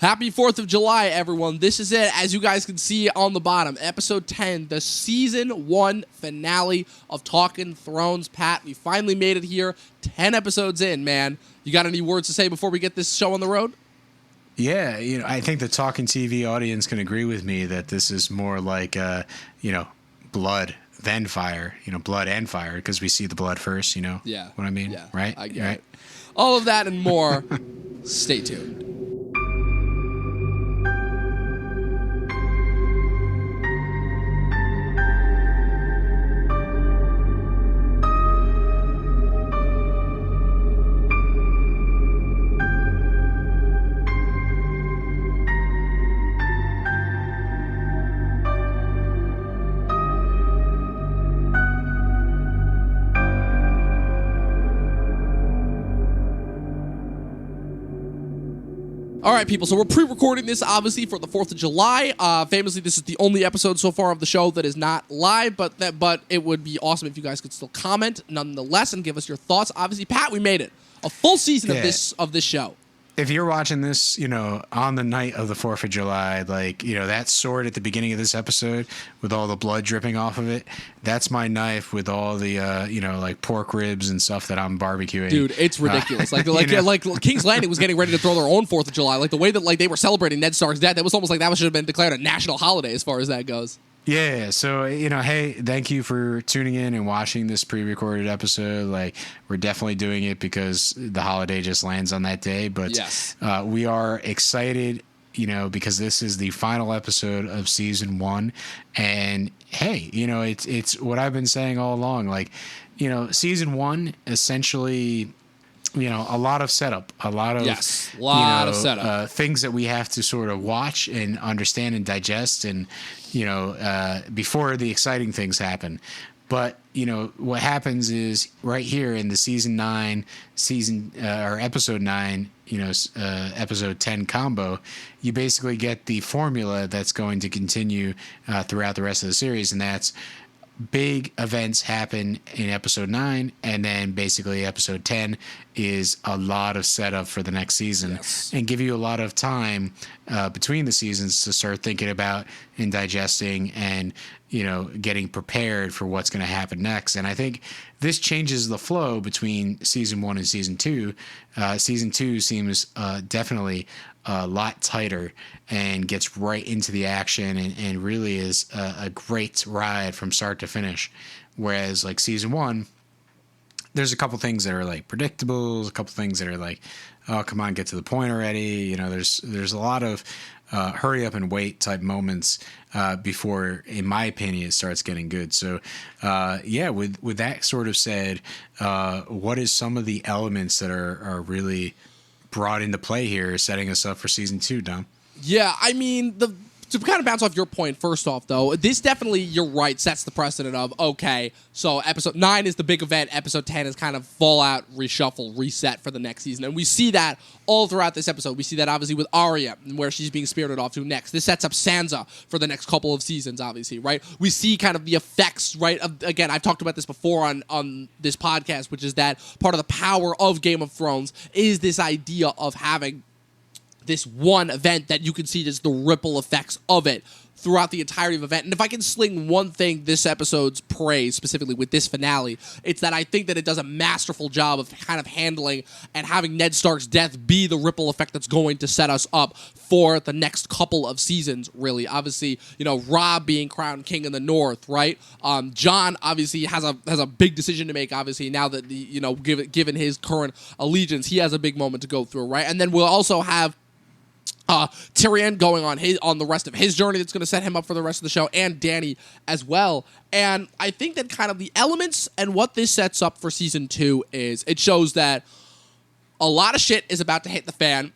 Happy 4th of July, everyone. This is it. As you guys can see on the bottom, episode 10, the season 1 finale of Talkin Thrones. Pat, we finally made it here. 10 episodes in, man. You got any words to say before we get this show on the road? Yeah, I think the Talkin' TV audience can agree with me that this is more like, blood than fire. Blood and fire, because we see the blood first, Yeah. what I mean? Yeah, right? I get right? it. All of that and more. Stay tuned. All right, people, so we're pre-recording this, obviously, for the 4th of July. Famously, this is the only episode so far of the show that is not live, but it would be awesome if you guys could still comment, nonetheless, and give us your thoughts. Obviously, Pat, we made it. A full season of this show. If you're watching this, on the night of the 4th of July, that sword at the beginning of this episode with all the blood dripping off of it, that's my knife with all the, pork ribs and stuff that I'm barbecuing. Dude, it's ridiculous. Like King's Landing was getting ready to throw their own 4th of July. Like, the way that, they were celebrating Ned Stark's death, it was almost like that should have been declared a national holiday as far as that goes. Yeah, so, hey, thank you for tuning in and watching this pre-recorded episode. We're definitely doing it because the holiday just lands on that day, but yes. We are excited, because this is the final episode of season 1, and hey, it's what I've been saying all along. Season 1 essentially, a lot of setup, a lot of of setup, things that we have to sort of watch and understand and digest, and before the exciting things happen. But what happens is right here in the season 9, or episode 9, episode 10 combo, you basically get the formula that's going to continue throughout the rest of the series, and that's big events happen in episode 9, and then basically episode 10 is a lot of setup for the next season, and give you a lot of time between the seasons to start thinking about and digesting and getting prepared for what's going to happen next. And I think this changes the flow between season 1 and season 2. Season 2 seems definitely a lot tighter and gets right into the action, and really is a great ride from start to finish. Whereas season 1, there's a couple things that are predictable, a couple things that are oh, come on, get to the point already. There's a lot of hurry up and wait type moments before, in my opinion, it starts getting good. So, with that sort of said, what is some of the elements that are really brought into play here, setting us up for season 2, Dom? Yeah, I mean, to kind of bounce off your point, first off, though, this definitely, you're right, sets the precedent of, okay, so episode 9 is the big event, episode 10 is kind of fallout, reshuffle, reset for the next season, and we see that all throughout this episode. We see that, obviously, with Arya, and where she's being spirited off to next. This sets up Sansa for the next couple of seasons, obviously, right? We see kind of the effects, right, of, again, I've talked about this before on this podcast, which is that part of the power of Game of Thrones is this idea of having this one event that you can see just the ripple effects of it throughout the entirety of the event. And if I can sling one thing this episode's praise, specifically with this finale, it's that I think that it does a masterful job of kind of handling and having Ned Stark's death be the ripple effect that's going to set us up for the next couple of seasons, really. Obviously, Robb being crowned king in the north, right? Jon obviously has a big decision to make, obviously, now that, given his current allegiance, he has a big moment to go through, right? And then we'll also have Tyrion going on the rest of his journey that's going to set him up for the rest of the show, and Dany as well. And I think that kind of the elements and what this sets up for season 2 is it shows that a lot of shit is about to hit the fan.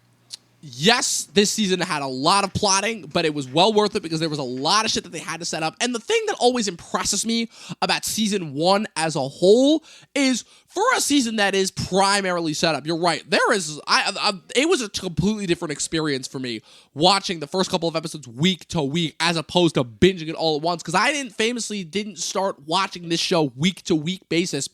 Yes, this season had a lot of plotting, but it was well worth it because there was a lot of shit that they had to set up. And the thing that always impresses me about season 1 as a whole is, for a season that is primarily set up, you're right, it was a completely different experience for me watching the first couple of episodes week to week as opposed to binging it all at once, because I famously didn't start watching this show week to week basis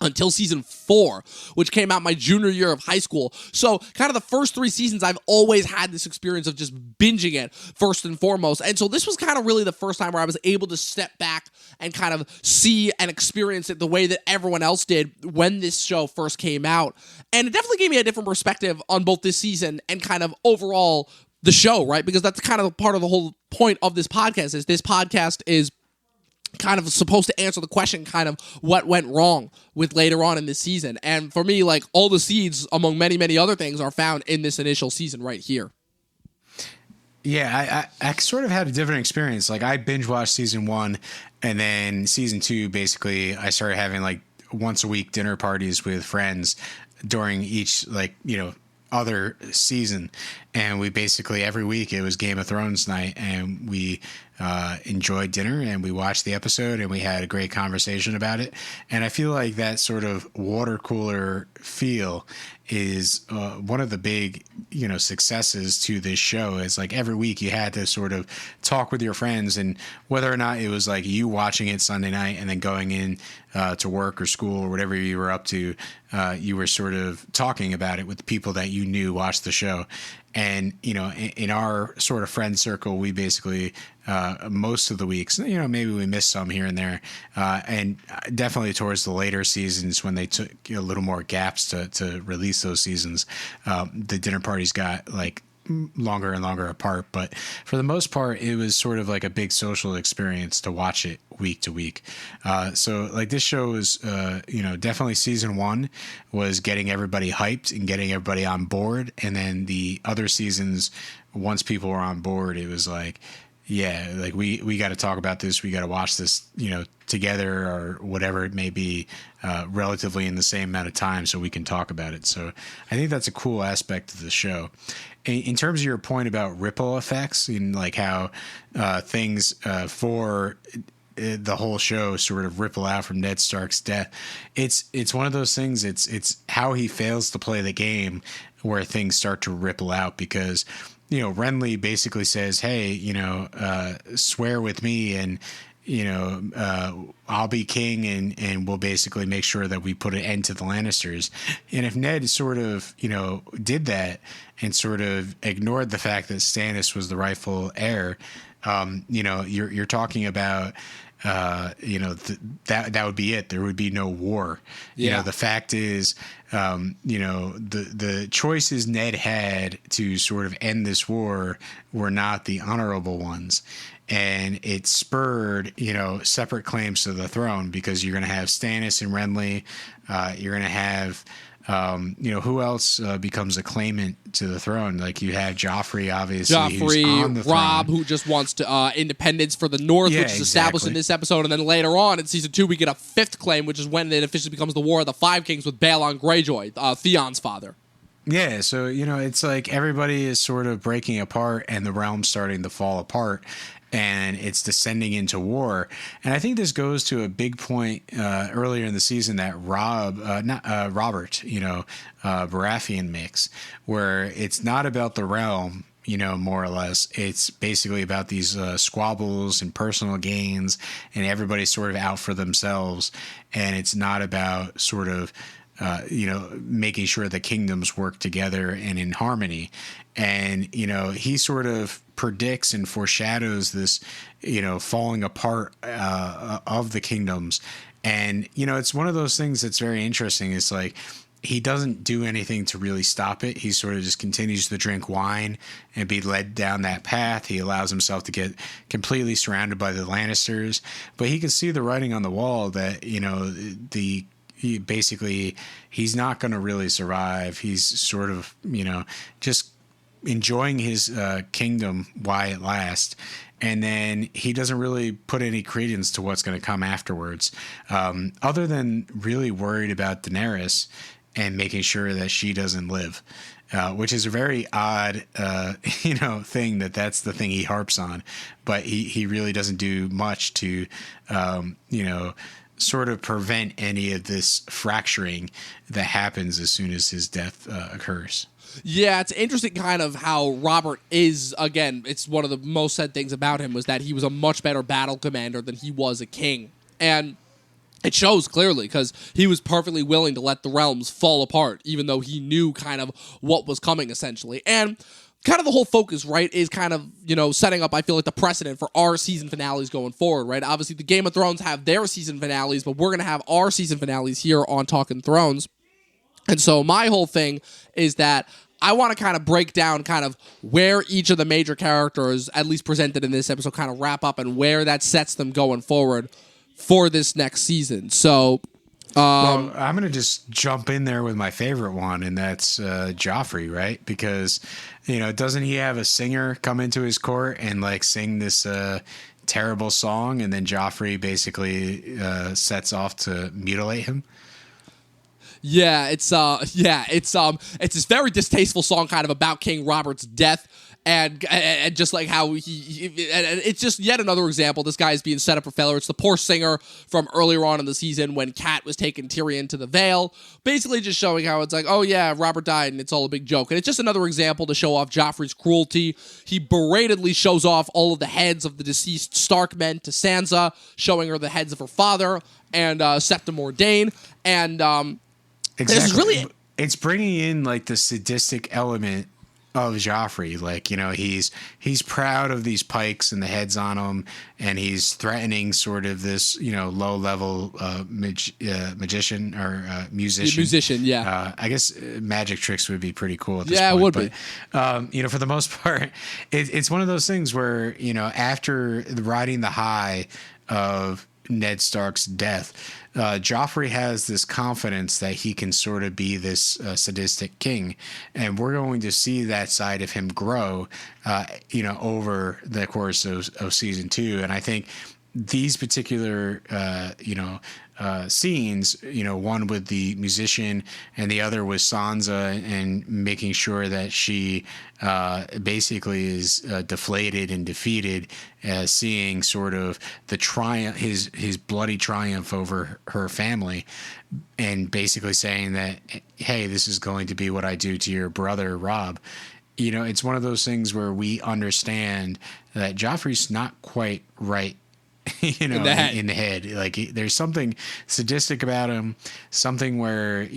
until season 4, which came out my junior year of high school. So kind of the first 3 seasons, I've always had this experience of just binging it first and foremost. And so this was kind of really the first time where I was able to step back and kind of see and experience it the way that everyone else did when this show first came out. And it definitely gave me a different perspective on both this season and kind of overall the show, right? Because that's kind of part of the whole point of this podcast is kind of supposed to answer the question kind of what went wrong with later on in this season. And for me, like, all the seeds among many, many other things are found in this initial season right here. Yeah, I sort of had a different experience. Like, I binge watched season 1, and then season 2, basically, I started having like once a week dinner parties with friends during each, like, other season. And we basically, every week, it was Game of Thrones night, and we enjoyed dinner, and we watched the episode, and we had a great conversation about it. And I feel like that sort of water cooler feel is one of the big, successes to this show. Is like every week you had to sort of talk with your friends, and whether or not it was like you watching it Sunday night and then going in to work or school or whatever you were up to, you were sort of talking about it with the people that you knew watched the show. And, in our sort of friend circle, we basically, most of the weeks, maybe we missed some here and there. And definitely towards the later seasons when they took a little more gaps to release those seasons, the dinner parties got like longer and longer apart. But for the most part, it was sort of like a big social experience to watch it week to week. So like this show was, definitely season 1 was getting everybody hyped and getting everybody on board. And then the other seasons, once people were on board, it was like, yeah, like we got to talk about this. We got to watch this, together or whatever it may be, relatively in the same amount of time so we can talk about it. So I think that's a cool aspect of the show. In terms of your point about ripple effects and like how things for the whole show sort of ripple out from Ned Stark's death, it's one of those things. It's how he fails to play the game where things start to ripple out, because Renly basically says, hey, swear with me and, I'll be king and we'll basically make sure that we put an end to the Lannisters. And if Ned sort of, did that and sort of ignored the fact that Stannis was the rightful heir, you're talking about, that would be it. There would be no war. Yeah. The fact is, the choices Ned had to sort of end this war were not the honorable ones. And it spurred, separate claims to the throne, because you're going to have Stannis and Renly. You're going to have, who else becomes a claimant to the throne? Like you have Joffrey, obviously. Joffrey, who's on the Robb, throne. who just wants to independence for the North, which is established in this episode. And then later on in season 2, we get a 5th claim, which is when it officially becomes the War of the Five Kings with Balon Greyjoy, Theon's father. Yeah, so, it's like everybody is sort of breaking apart and the realm's starting to fall apart. And it's descending into war. And I think this goes to a big point earlier in the season that Robert, Baratheon makes, where it's not about the realm, more or less. It's basically about these squabbles and personal gains, and everybody's sort of out for themselves. And it's not about sort of, making sure the kingdoms work together and in harmony. And, he sort of predicts and foreshadows this, falling apart of the kingdoms. And, it's one of those things that's very interesting. It's like he doesn't do anything to really stop it. He sort of just continues to drink wine and be led down that path. He allows himself to get completely surrounded by the Lannisters. But he can see the writing on the wall that, he's not going to really survive. He's sort of, just enjoying his kingdom while it lasts. And then he doesn't really put any credence to what's going to come afterwards, other than really worried about Daenerys and making sure that she doesn't live, which is a very odd, thing that's the thing he harps on. But he really doesn't do much to, sort of prevent any of this fracturing that happens as soon as his death occurs. Yeah, it's interesting kind of how Robert is, again, it's one of the most said things about him was that he was a much better battle commander than he was a king. And It shows clearly because he was perfectly willing to let the realms fall apart, even though he knew kind of what was coming, essentially. And kind of the whole focus, right, is kind of, setting up, I feel like, the precedent for our season finales going forward, right? Obviously, the Game of Thrones have their season finales, but we're going to have our season finales here on Talkin Thrones. And so my whole thing is that I want to kind of break down kind of where each of the major characters, at least presented in this episode, kind of wrap up and where that sets them going forward for this next season. So, well, I'm going to just jump in there with my favorite one, and that's Joffrey, right? Because, doesn't he have a singer come into his court and like sing this terrible song, and then Joffrey basically sets off to mutilate him? Yeah, it's this very distasteful song kind of about King Robert's death. And just like how and it's just yet another example. This guy is being set up for failure. It's the poor singer from earlier on in the season when Kat was taking Tyrion to the Vale, basically just showing how it's like, oh yeah, Robert died and it's all a big joke. And it's just another example to show off Joffrey's cruelty. He beratedly shows off all of the heads of the deceased Stark men to Sansa, showing her the heads of her father and Septim Ordain. And exactly. This is really, it's bringing in like the sadistic element of Joffrey. Like, he's proud of these pikes and the heads on them, and he's threatening sort of this, low level magician or musician. Musician, yeah. I guess magic tricks would be pretty cool at this point. Yeah, it would be. For the most part, it's one of those things where, after riding the high of Ned Stark's death, Joffrey has this confidence that he can sort of be this sadistic king, and we're going to see that side of him grow, over the course of season 2. And I think these particular, scenes, one with the musician and the other with Sansa, and making sure that she basically is deflated and defeated, seeing sort of the triumph, his bloody triumph over her family, and basically saying that, hey, this is going to be what I do to your brother Robb. It's one of those things where we understand that Joffrey's not quite right in the head. Like, there's something sadistic about him, something where,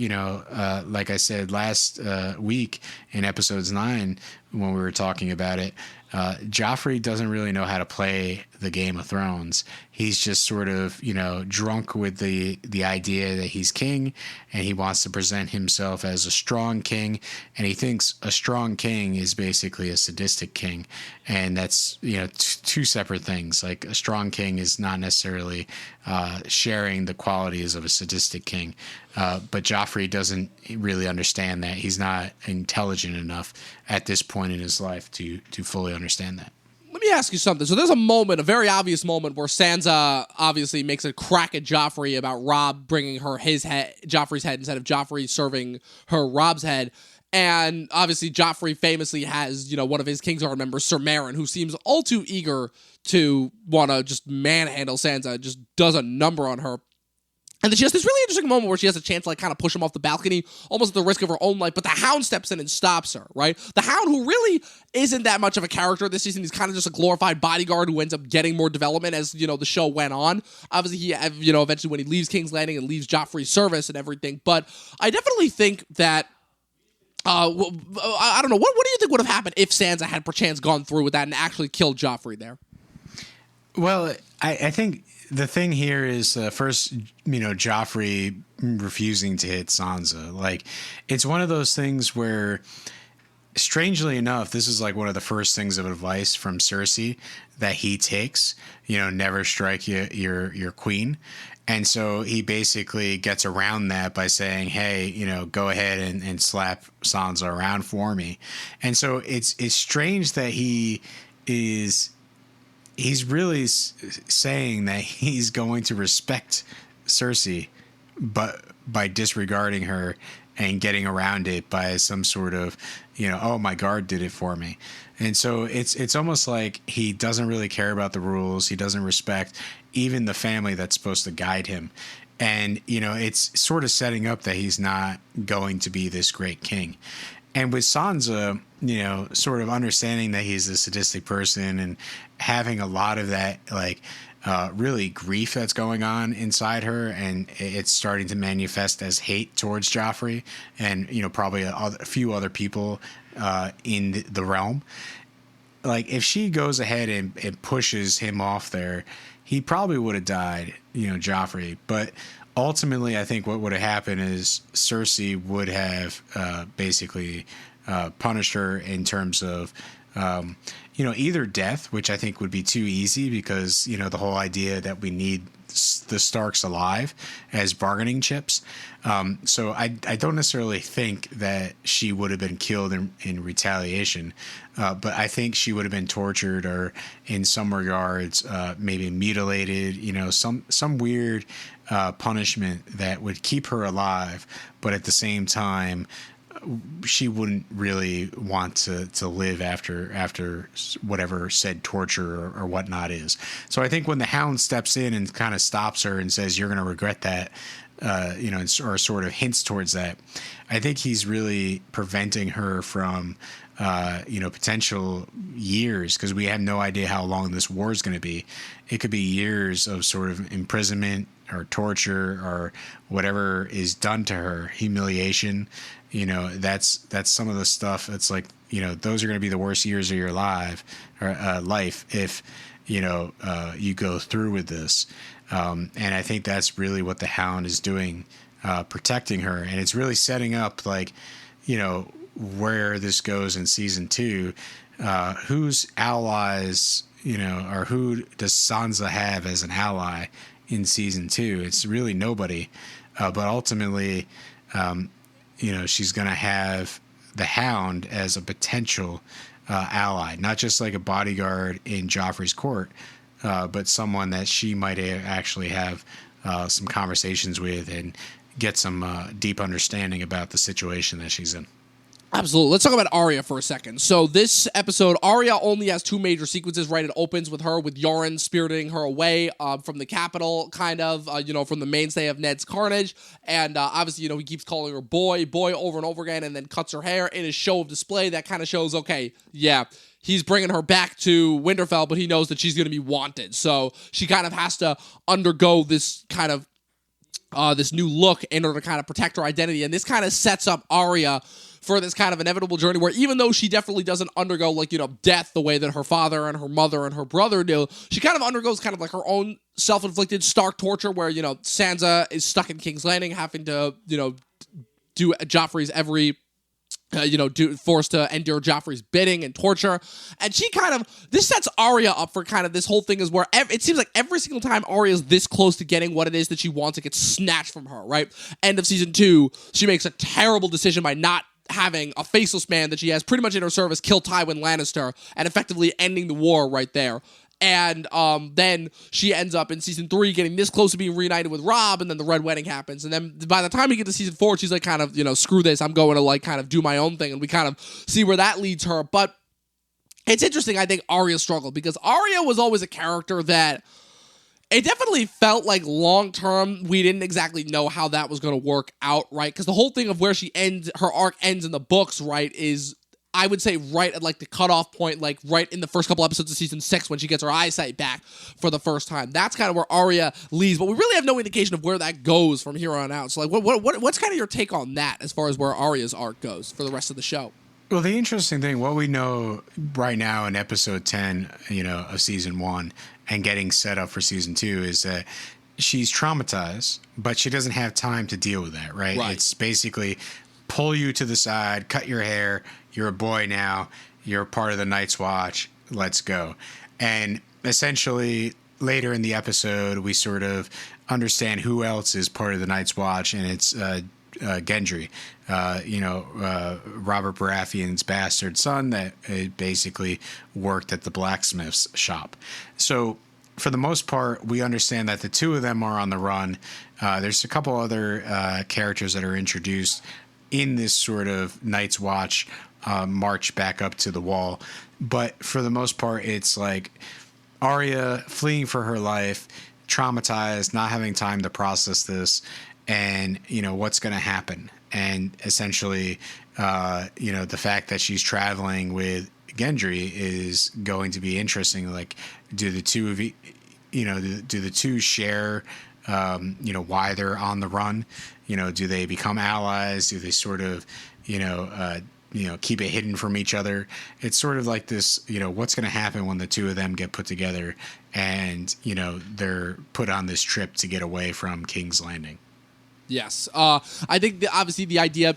like I said last week in episodes 9, when we were talking about it, Joffrey doesn't really know how to play the Game of Thrones. He's just sort of, drunk with the idea that he's king, and he wants to present himself as a strong king, and he thinks a strong king is basically a sadistic king. And that's, two separate things. Like, a strong king is not necessarily sharing the qualities of a sadistic king. But Joffrey doesn't really understand that. He's not intelligent enough at this point in his life to fully understand that. Let me ask you something. So there's a very obvious moment where Sansa obviously makes a crack at Joffrey about Robb bringing her Joffrey's head, instead of Joffrey serving her Robb's head. And obviously Joffrey famously has, one of his Kingsguard members, Ser Meryn, who seems all too eager to want to just manhandle Sansa, just does a number on her. And then she has this really interesting moment where she has a chance to kind of push him off the balcony, almost at the risk of her own life, but the Hound steps in and stops her, right? The Hound, who really isn't that much of a character this season, he's kind of just a glorified bodyguard who ends up getting more development as, the show went on. Obviously, he, eventually when he leaves King's Landing and leaves Joffrey's service and everything, but I definitely think that I don't know, what do you think would have happened if Sansa had perchance gone through with that and actually killed Joffrey there? Well, I think the thing here is first, Joffrey refusing to hit Sansa. Like, it's one of those things where, strangely enough, this is like one of the first things of advice from Cersei that he takes. Never strike your queen. And so he basically gets around that by saying, hey, go ahead and slap Sansa around for me. And so it's strange that he's really saying that he's going to respect Cersei, but by disregarding her and getting around it by some sort of, oh, my guard did it for me. And so it's almost like he doesn't really care about the rules. He doesn't respect even the family that's supposed to guide him. And, it's sort of setting up that he's not going to be this great king. And with Sansa, sort of understanding that he's a sadistic person and having a lot of that, like, really grief that's going on inside her, and it's starting to manifest as hate towards Joffrey and, probably a few other people in the realm. Like, if she goes ahead and pushes him off there, he probably would have died, Joffrey. But ultimately, I think what would have happened is Cersei would have basically punished her in terms of, either death, which I think would be too easy because, the whole idea that we need the Starks alive as bargaining chips. So I don't necessarily think that she would have been killed in retaliation, but I think she would have been tortured or in some regards maybe mutilated, some weird punishment that would keep her alive, but at the same time she wouldn't really want to live after whatever said torture or whatnot is. So I think when the Hound steps in and kind of stops her and says, "You're going to regret that," or sort of hints towards that, I think he's really preventing her from, potential years, because we have no idea how long this war is going to be. It could be years of sort of imprisonment or torture or whatever is done to her, humiliation. That's some of the stuff that's like, those are going to be the worst years of your life if, you go through with this. And I think that's really what the Hound is doing, protecting her. And it's really setting up, like, where this goes in season 2, whose allies, or who does Sansa have as an ally in season 2? It's really nobody. But ultimately, she's going to have the Hound as a potential ally, not just like a bodyguard in Joffrey's court, but someone that she might actually have some conversations with and get some deep understanding about the situation that she's in. Absolutely. Let's talk about Arya for a second. So this episode, Arya only has 2 major sequences, right? It opens with her with Yoren spiriting her away from the capital, kind of, from the mainstay of Ned's carnage. And obviously, he keeps calling her boy over and over again, and then cuts her hair in a show of display that kind of shows, okay, yeah, he's bringing her back to Winterfell, but he knows that she's going to be wanted. So she kind of has to undergo this kind of this new look in order to kind of protect her identity. And this kind of sets up Arya for this kind of inevitable journey where, even though she definitely doesn't undergo, like, death the way that her father and her mother and her brother do, she kind of undergoes kind of like her own self-inflicted Stark torture where, Sansa is stuck in King's Landing having to, do Joffrey's every forced to endure Joffrey's bidding and torture. And she this sets Arya up for kind of this whole thing is where it seems like every single time Arya is this close to getting what it is that she wants, it gets snatched from her, right? End of season 2, she makes a terrible decision by not having a faceless man that she has pretty much in her service kill Tywin Lannister and effectively ending the war right there. And then she ends up in season 3 getting this close to being reunited with Robb, and then the Red Wedding happens. And then by the time we get to season 4, she's like, kind of, screw this, I'm going to like kind of do my own thing. And we kind of see where that leads her. But it's interesting, I think, Arya's struggle, because Arya was always a character that it definitely felt like long-term, we didn't exactly know how that was going to work out, right? Because the whole thing of where she ends, her arc ends in the books, right, is, I would say, right at like the cutoff point, like right in the first couple episodes of season 6 when she gets her eyesight back for the first time. That's kind of where Arya leaves, but we really have no indication of where that goes from here on out. So, like, what's kind of your take on that as far as where Arya's arc goes for the rest of the show? Well, the interesting thing, what we know right now in episode 10, of season 1 and getting set up for season 2 is that she's traumatized, but she doesn't have time to deal with that, right? It's basically pull you to the side, cut your hair. You're a boy now. You're part of the Night's Watch. Let's go. And essentially, later in the episode, we sort of understand who else is part of the Night's Watch, and it's Gendry, Robert Baratheon's bastard son that basically worked at the blacksmith's shop. So for the most part, we understand that the two of them are on the run. There's a couple other characters that are introduced in this sort of Night's Watch march back up to the wall. But for the most part, it's like Arya fleeing for her life, traumatized, not having time to process this, and, what's going to happen. And essentially, the fact that she's traveling with Gendry is going to be interesting. Like, do the two of do the two share, why they're on the run? Do they become allies? Do they sort of, keep it hidden from each other? It's sort of like this, what's going to happen when the two of them get put together and, they're put on this trip to get away from King's Landing. Yes. I think obviously the idea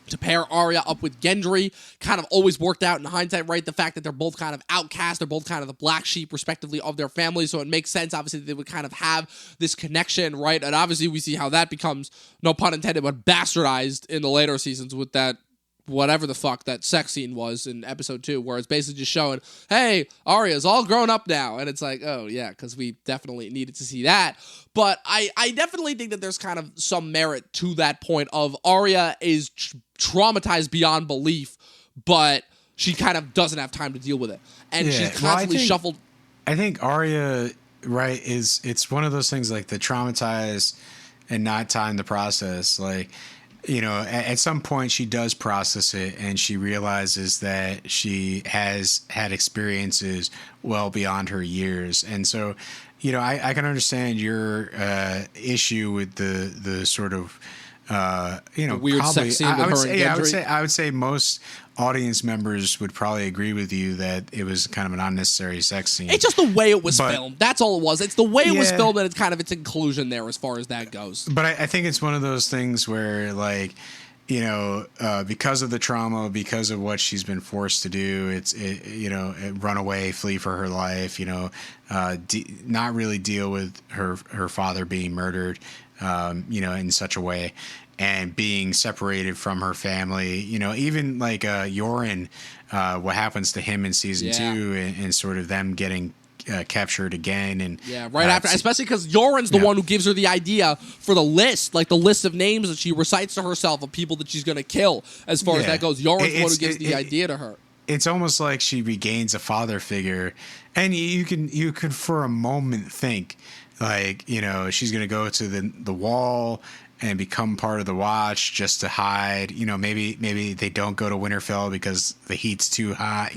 to pair Arya up with Gendry kind of always worked out in hindsight, right? The fact that they're both kind of outcasts, they're both kind of the black sheep, respectively, of their family, so it makes sense, obviously, that they would kind of have this connection, right? And obviously we see how that becomes, no pun intended, but bastardized in the later seasons with that whatever the fuck that sex scene was in episode 2, where it's basically just showing, hey, Arya's all grown up now. And it's like, oh, yeah, because we definitely needed to see that. But I definitely think that there's kind of some merit to that point of Arya is traumatized beyond belief, but she kind of doesn't have time to deal with it. And she's constantly shuffled. I think Arya, right, it's one of those things like the traumatized and not time to process, like, at some point she does process it and she realizes that she has had experiences well beyond her years. And so, I can understand your issue with the sort of, the weird probably, sex scene with her and Gendry. I would say most audience members would probably agree with you that it was kind of an unnecessary sex scene. It's just the way it was filmed. That's all it was. It's the way it was filmed, and it's kind of its inclusion there as far as that goes. But I think it's one of those things where, like, because of the trauma, because of what she's been forced to do, run away, flee for her life, not really deal with her father being murdered, in such a way, and being separated from her family, even like Yoren, what happens to him in season 2 and sort of them getting captured again. And right after, especially because Yoren's the one who gives her the idea for the list of names that she recites to herself of people that she's going to kill. As far as that goes, Yoren's the one who gives the idea to her. It's almost like she regains a father figure, and you can for a moment think like, she's going to go to the wall and become part of the Watch just to hide. Maybe they don't go to Winterfell because the heat's too hot.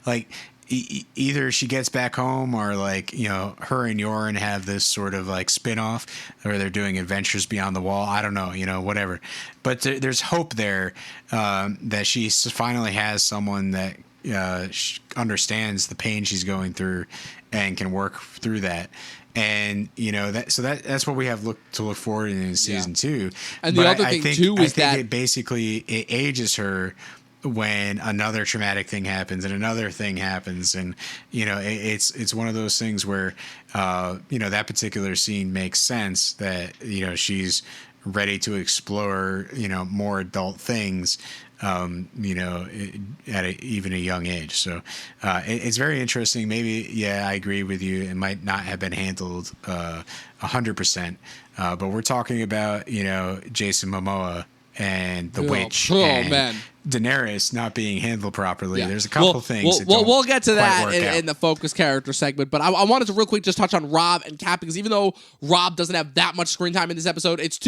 Like either she gets back home or like, her and Yoren have this sort of like spin-off where they're doing adventures beyond the wall. I don't know, whatever. But there's hope there that she finally has someone that understands the pain she's going through and can work through that. And that's what we have to look forward in season 2. And the other thing too is that it ages her when another traumatic thing happens and another thing happens, and it's one of those things where that particular scene makes sense that she's ready to explore more adult things at even a young age. So it's very interesting. Maybe, I agree with you. It might not have been handled 100%, but we're talking about, Jason Momoa and the witch and Daenerys not being handled properly. There's a couple things. We'll get to that in the focus character segment, but I wanted to real quick just touch on Robb and Cap, because even though Robb doesn't have that much screen time in this episode, it's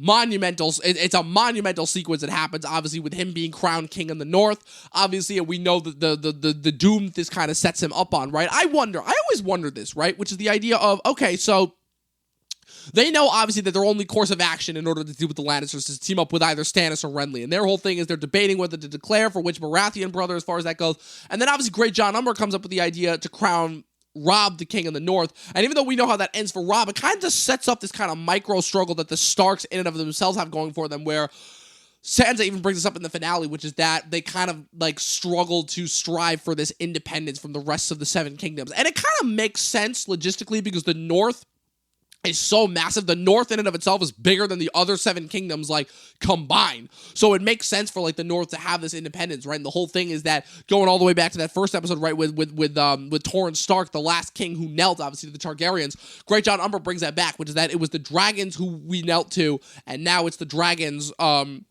it's a monumental sequence that happens, obviously, with him being crowned king in the north, obviously, and we know that the doom that this kind of sets him up on, right? I always wonder this, right? Which is the idea of, okay, so they know, obviously, that their only course of action in order to deal with the Lannisters is to team up with either Stannis or Renly, and their whole thing is they're debating whether to declare for which Baratheon brother as far as that goes, and then obviously Great John Umber comes up with the idea to crown Robb the king in the north, and even though we know how that ends for Robb, it kind of just sets up this kind of micro struggle that the Starks in and of themselves have going for them, where Sansa even brings this up in the finale, which is that they kind of like struggle to strive for this independence from the rest of the Seven Kingdoms, and it kind of makes sense logistically because the north is so massive. The north in and of itself is bigger than the other Seven Kingdoms, like, combined. So it makes sense for, like, the north to have this independence, right? And the whole thing is that, going all the way back to that first episode, right, with Torrhen Stark, the last king who knelt, obviously, to the Targaryens, Great John Umber brings that back, which is that it was the dragons who we knelt to, and now it's the dragons, and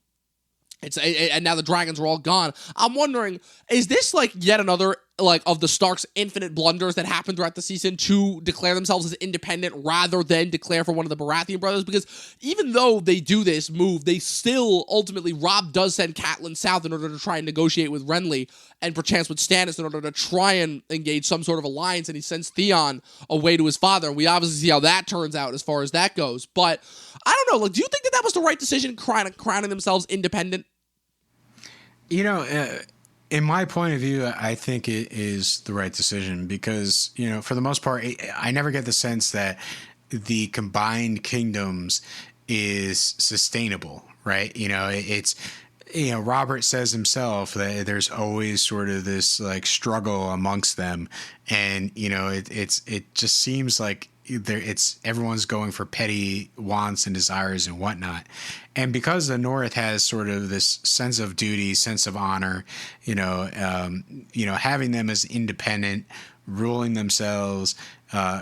now the dragons are all gone. I'm wondering, is this, like, yet another like of the Starks' infinite blunders that happened throughout the season to declare themselves as independent rather than declare for one of the Baratheon brothers. Because even though they do this move, they still ultimately, Robb does send Catelyn south in order to try and negotiate with Renly and perchance with Stannis in order to try and engage some sort of alliance, and he sends Theon away to his father, and we obviously see how that turns out as far as that goes. But I don't know, like, do you think that that was the right decision, crowning themselves independent? You know, in my point of view, I think it is the right decision because, you know, for the most part, I never get the sense that the combined kingdoms is sustainable, right? You know, it's, you know, Robert says himself that there's always sort of this like struggle amongst them. And, you know, it just seems like everyone's going for petty wants and desires and whatnot. And because the North has sort of this sense of duty, sense of honor, having them as independent, ruling themselves,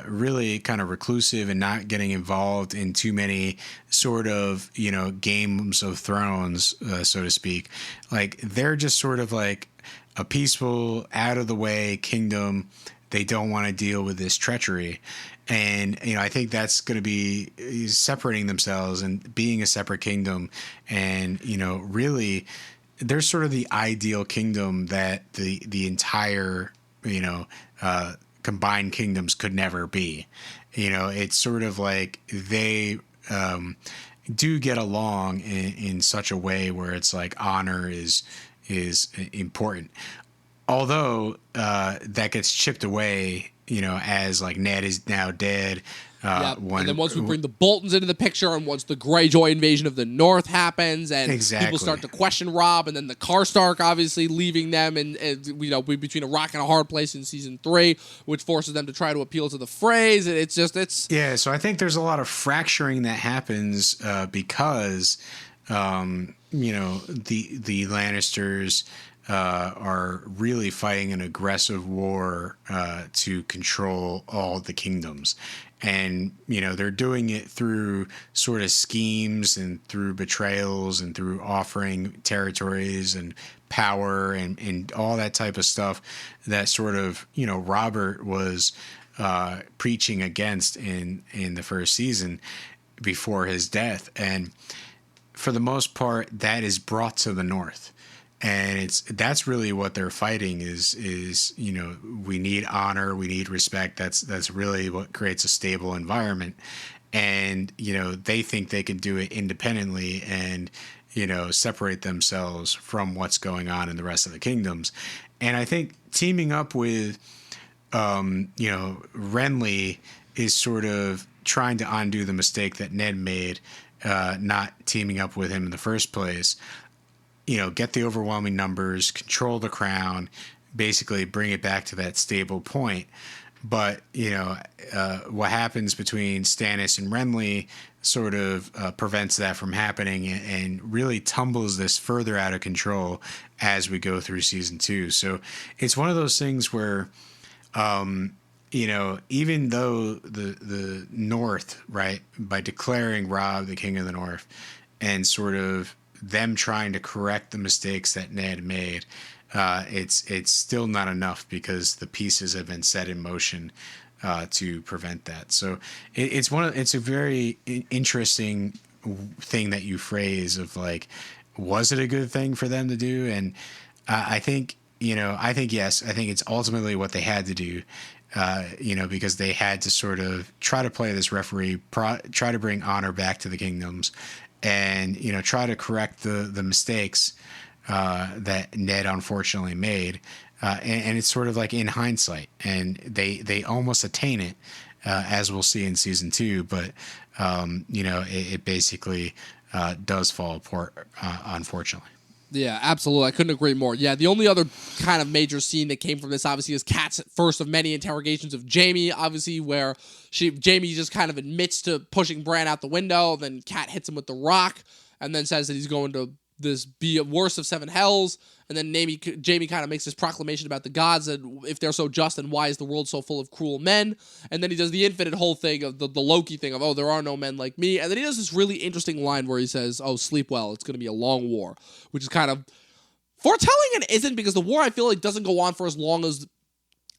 really kind of reclusive and not getting involved in too many sort of, you know, games of thrones, so to speak. Like they're just sort of like a peaceful, out of the way kingdom. They don't want to deal with this treachery. And, you know, I think that's going to be separating themselves and being a separate kingdom. And, you know, really, they're sort of the ideal kingdom that the entire, you know, combined kingdoms could never be. You know, it's sort of like they do get along in such a way where it's like honor is important. Although that gets chipped away, you know, as like Ned is now dead. And then once we bring the Boltons into the picture, and once the Greyjoy invasion of the North happens, and people start to question Robb, and then the Karstark obviously leaving them, and you know, between a rock and a hard place in season 3, which forces them to try to appeal to the phrase. Yeah. So I think there's a lot of fracturing that happens because, you know, the Lannisters are really fighting an aggressive war to control all the kingdoms. And, you know, they're doing it through sort of schemes and through betrayals and through offering territories and power and all that type of stuff that sort of, you know, Robert was preaching against in the first season before his death. And for the most part, that is brought to the North. And that's really what they're fighting is, you know, we need honor, we need respect. That's really what creates a stable environment. And, you know, they think they can do it independently and, you know, separate themselves from what's going on in the rest of the kingdoms. And I think teaming up with, you know, Renly is sort of trying to undo the mistake that Ned made, not teaming up with him in the first place. You know, get the overwhelming numbers, control the crown, basically bring it back to that stable point. But, you know, what happens between Stannis and Renly sort of prevents that from happening and really tumbles this further out of control as we go through season 2. So it's one of those things where, you know, even though the North, right, by declaring Robb the King of the North and sort of them trying to correct the mistakes that Ned made, it's still not enough because the pieces have been set in motion to prevent that. So it's a very interesting thing that you phrase of like, was it a good thing for them to do? And I think yes, I think it's ultimately what they had to do. You know, because they had to sort of try to play this referee, try to bring honor back to the kingdoms, and, you know, try to correct the mistakes that Ned unfortunately made. And it's sort of like in hindsight, and they almost attain it, as we'll see in season 2. But, you know, it basically does fall apart, unfortunately. Yeah, absolutely. I couldn't agree more. Yeah, the only other kind of major scene that came from this, obviously, is Kat's first of many interrogations of Jaime, obviously, where Jaime just kind of admits to pushing Bran out the window, then Kat hits him with the rock, and then says that he's going to be a worst of 7 hells, and then Jaime kind of makes this proclamation about the gods, and if they're so just, and why is the world so full of cruel men? And then he does the infinite whole thing of the Loki thing of, oh, there are no men like me. And then he does this really interesting line where he says, oh, sleep well, it's going to be a long war, which is kind of foretelling and isn't, because the war, I feel like, doesn't go on for as long as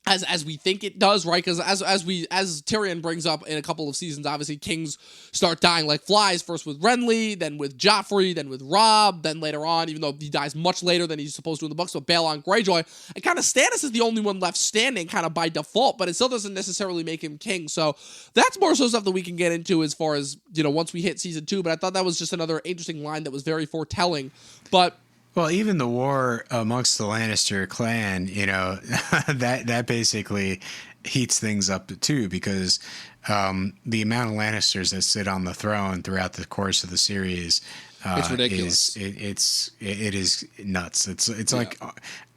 as we think it does, right? Because as Tyrion brings up in a couple of seasons, obviously kings start dying like flies. First with Renly, then with Joffrey, then with Robb, then later on, even though he dies much later than he's supposed to in the books, with Balon Greyjoy, and kind of Stannis is the only one left standing, kind of by default, but it still doesn't necessarily make him king. So that's more so stuff that we can get into as far as, you know, once we hit season 2. But I thought that was just another interesting line that was very foretelling. But well, even the war amongst the Lannister clan, you know, that basically heats things up too, because the amount of Lannisters that sit on the throne throughout the course of the series, it's ridiculous. It is nuts. It's like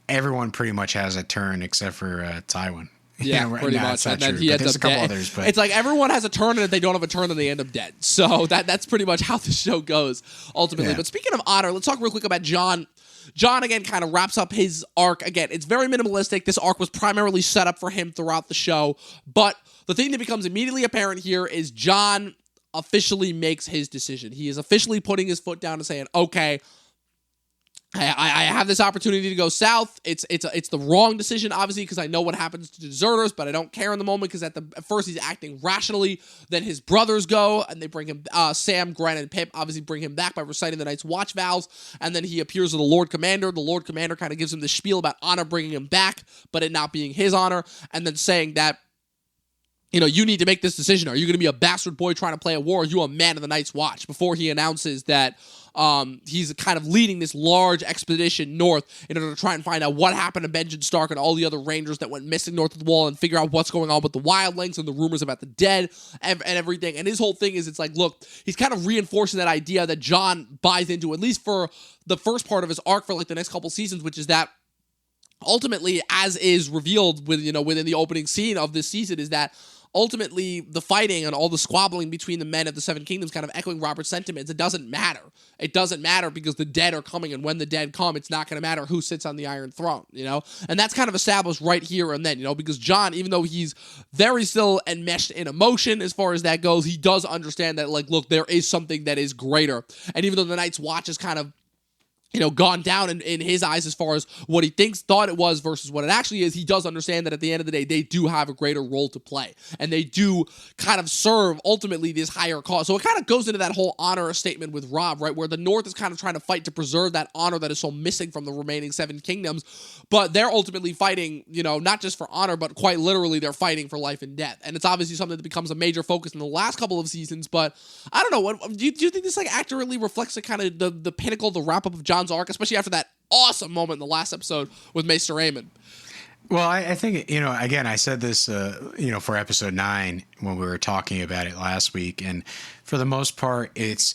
everyone pretty much has a turn except for Tywin. Yeah, pretty much. And then he ends there's up a couple dead. others, but it's like everyone has a turn, and if they don't have a turn, then they end up dead. So that's pretty much how the show goes ultimately. Yeah. But speaking of honor, let's talk real quick about Jon. Jon, again, kind of wraps up his arc. Again, it's very minimalistic. This arc was primarily set up for him throughout the show. But the thing that becomes immediately apparent here is Jon officially makes his decision. He is officially putting his foot down and saying, okay, I have this opportunity to go south. It's the wrong decision, obviously, because I know what happens to deserters, but I don't care in the moment because at first he's acting rationally. Then his brothers go, and they bring him, Sam, Gren, and Pip, obviously bring him back by reciting the Night's Watch vows, and then he appears to the Lord Commander. The Lord Commander kind of gives him the spiel about honor bringing him back, but it not being his honor, and then saying that, you know, you need to make this decision. Are you going to be a bastard boy trying to play a war, or are you a man of the Night's Watch? Before he announces that he's kind of leading this large expedition north in order to try and find out what happened to Benjen Stark and all the other Rangers that went missing north of the wall, and figure out what's going on with the wildlings and the rumors about the dead and everything. And his whole thing is, it's like, look, he's kind of reinforcing that idea that Jon buys into, at least for the first part of his arc for like the next couple seasons, which is that ultimately, as is revealed within the opening scene of this season, is that ultimately the fighting and all the squabbling between the men of the Seven Kingdoms, kind of echoing Robert's sentiments, it doesn't matter. It doesn't matter because the dead are coming, and when the dead come, it's not going to matter who sits on the Iron Throne, you know? And that's kind of established right here and then, you know, because Jon, even though he's very still enmeshed in emotion as far as that goes, he does understand that, like, look, there is something that is greater. And even though the Night's Watch is kind of, you know, gone down in his eyes as far as what he thought it was versus what it actually is, he does understand that at the end of the day, they do have a greater role to play. And they do kind of serve, ultimately, this higher cause. So it kind of goes into that whole honor statement with Robb, right? Where the North is kind of trying to fight to preserve that honor that is so missing from the remaining Seven Kingdoms. But they're ultimately fighting, you know, not just for honor, but quite literally, they're fighting for life and death. And it's obviously something that becomes a major focus in the last couple of seasons. But I don't know, what do you think this like accurately reflects the kind of the pinnacle, the wrap up of Jon's arc, especially after that awesome moment in the last episode with Maester Aemon? Well, I think, you know, again, I said this, you know, for episode 9 when we were talking about it last week, and for the most part, it's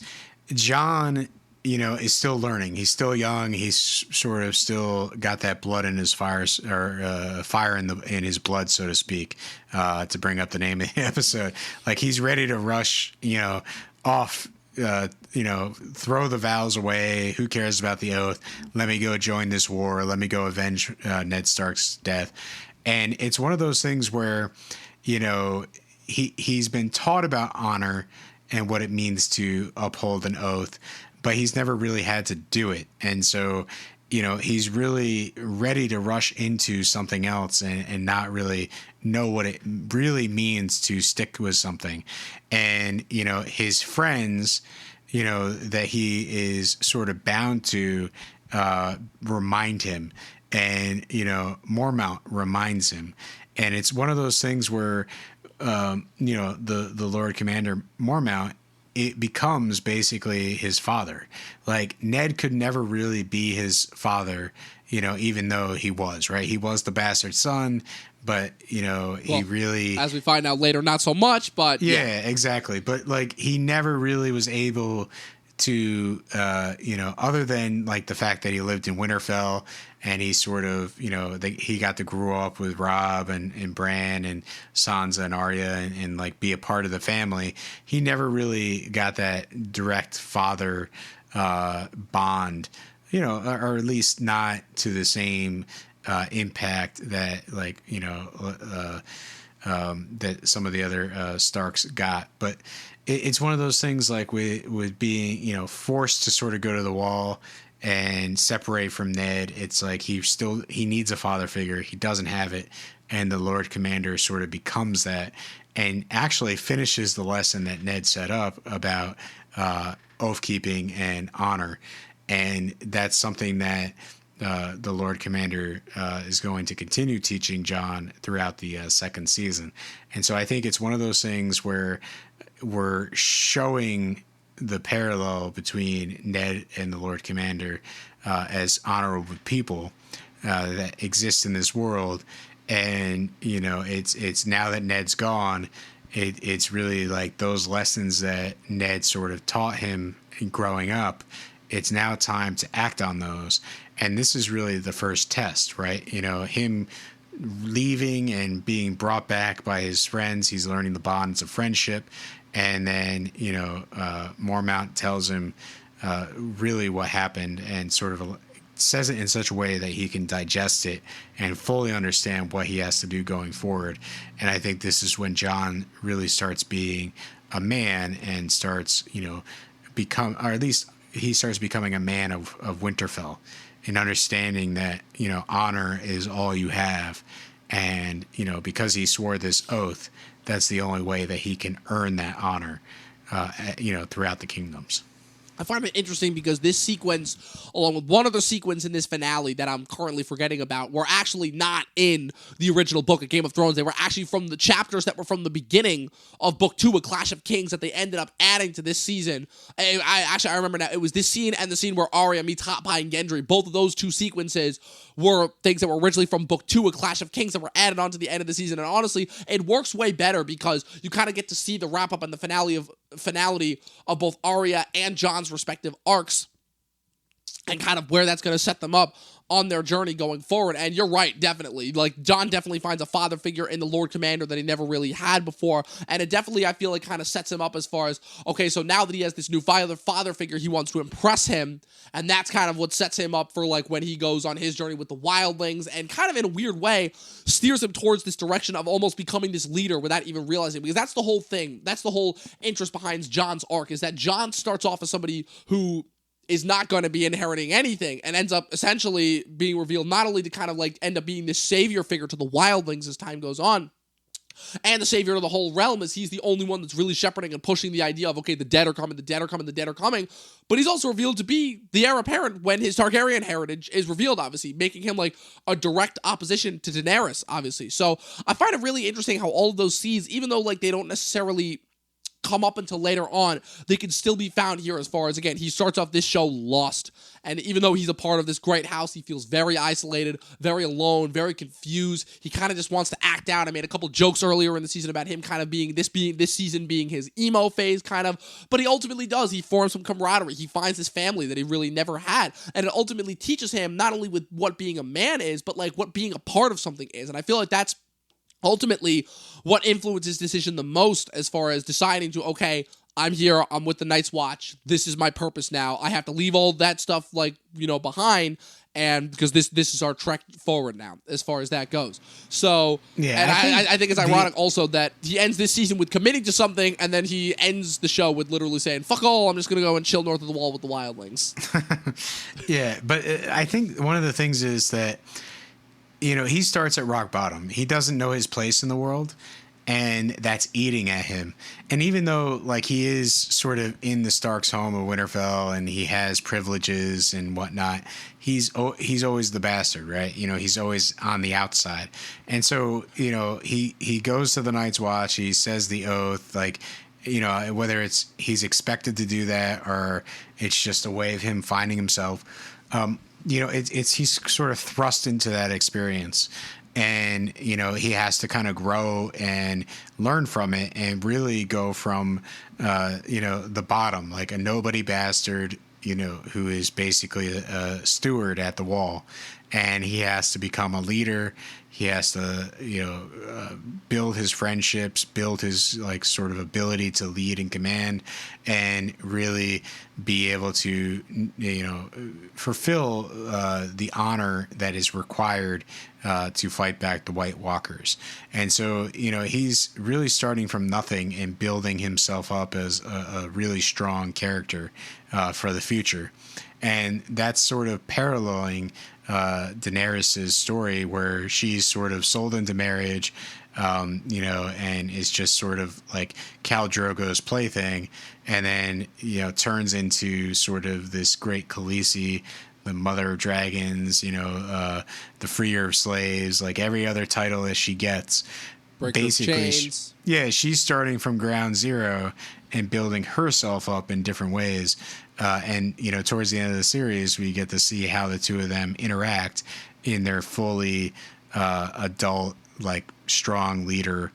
Jon, you know, is still learning. He's still young. He's sort of still got that blood in his fire in his blood, so to speak, to bring up the name of the episode. Like, he's ready to rush, you know, off. You know, throw the vows away. Who cares about the oath? Let me go join this war. Let me go avenge Ned Stark's death. And it's one of those things where, you know, he's been taught about honor and what it means to uphold an oath, but he's never really had to do it. And so, you know, he's really ready to rush into something else and not really know what it really means to stick with something. And, you know, his friends, you know, that he is sort of bound to remind him. And, you know, Mormont reminds him. And it's one of those things where, you know, the Lord Commander Mormont, it becomes basically his father. Like, Ned could never really be his father, you know, even though he was, right? He was the bastard son, but, you know, he really... As we find out later, not so much, but... Yeah, exactly. But, like, he never really was able to, you know, other than, like, the fact that he lived in Winterfell and he sort of, you know, he got to grow up with Robb and Bran and Sansa and Arya and like be a part of the family. He never really got that direct father bond, you know, or at least not to the same impact that, like, you know, that some of the other Starks got. But it's one of those things, like with being, you know, forced to sort of go to the wall and separate from Ned. It's like he needs a father figure. He doesn't have it. And the Lord Commander sort of becomes that and actually finishes the lesson that Ned set up about oath keeping and honor. And that's something that the Lord Commander is going to continue teaching Jon throughout the second season. And so I think it's one of those things where we're showing the parallel between Ned and the Lord Commander as honorable people that exist in this world. And, you know, it's now that Ned's gone, it's really like those lessons that Ned sort of taught him growing up. It's now time to act on those. And this is really the first test, right? You know, him leaving and being brought back by his friends. He's learning the bonds of friendship. And then, you know, Mormont tells him really what happened and sort of says it in such a way that he can digest it and fully understand what he has to do going forward. And I think this is when Jon really starts being a man and starts, you know, or at least he starts becoming a man of Winterfell and understanding that, you know, honor is all you have. And, you know, because he swore this oath, that's the only way that he can earn that honor, you know, throughout the kingdoms. I find it interesting because this sequence, along with one other sequence in this finale that I'm currently forgetting about, were actually not in the original book of Game of Thrones. They were actually from the chapters that were from the beginning of Book 2, A Clash of Kings, that they ended up adding to this season. I remember now, it was this scene and the scene where Arya meets Hot Pie and Gendry. Both of those two sequences were things that were originally from Book 2, A Clash of Kings, that were added on to the end of the season. And honestly, it works way better because you kind of get to see the wrap-up and the finality of both Arya and Jon's respective arcs and kind of where that's going to set them up on their journey going forward. And you're right, definitely. Like, Jon definitely finds a father figure in the Lord Commander that he never really had before. And it definitely, I feel like, kind of sets him up as far as, okay, so now that he has this new father figure, he wants to impress him. And that's kind of what sets him up for, like, when he goes on his journey with the wildlings and kind of in a weird way steers him towards this direction of almost becoming this leader without even realizing. Because that's the whole thing. That's the whole interest behind Jon's arc, is that Jon starts off as somebody who is not going to be inheriting anything and ends up essentially being revealed not only to kind of like end up being this savior figure to the wildlings as time goes on, and the savior of the whole realm, as he's the only one that's really shepherding and pushing the idea of, okay, the dead are coming, the dead are coming, the dead are coming. But he's also revealed to be the heir apparent when his Targaryen heritage is revealed, obviously, making him like a direct opposition to Daenerys, obviously. So I find it really interesting how all of those seeds, even though like they don't necessarily come up until later on, they can still be found here. As far as, again, he starts off this show lost, and even though he's a part of this great house, he feels very isolated, very alone, very confused. He kind of just wants to act out. I made a couple jokes earlier in the season about him kind of being this season being his emo phase, kind of, but he ultimately does. He forms some camaraderie. He finds his family that he really never had, and it ultimately teaches him not only with what being a man is, but like what being a part of something is. And I feel like that's ultimately what influences his decision the most, as far as deciding to, okay, I'm here, I'm with the Night's Watch, this is my purpose now, I have to leave all that stuff, like, you know, behind, and because this is our trek forward now, as far as that goes. So, yeah, and I think it's ironic also that he ends this season with committing to something, and then he ends the show with literally saying, fuck all, I'm just going to go and chill north of the wall with the wildlings. Yeah, but I think one of the things is that, you know, he starts at rock bottom. He doesn't know his place in the world, and that's eating at him. And even though, like, he is sort of in the Stark's home of Winterfell and he has privileges and whatnot, he's always the bastard, right? You know, he's always on the outside. And so, you know, he goes to the Night's Watch, he says the oath, like, you know, whether it's he's expected to do that or it's just a way of him finding himself, you know, he's sort of thrust into that experience, and, you know, he has to kind of grow and learn from it and really go from, you know, the bottom, like a nobody bastard, you know, who is basically a steward at the wall, and he has to become a leader. He has to, build his friendships, build his like sort of ability to lead and command, and really be able to, fulfill the honor that is required to fight back the White Walkers. And so, he's really starting from nothing and building himself up as a really strong character for the future. And that's sort of paralleling Daenerys' story, where she's sort of sold into marriage, and is just sort of like Khal Drogo's plaything, and then, turns into sort of this great Khaleesi, the mother of dragons, the freer of slaves, like every other title that she gets. Breaker Basically, of chains. She's starting from ground zero and building herself up in different ways. And towards the end of the series, we get to see how the two of them interact in their fully adult, like strong leader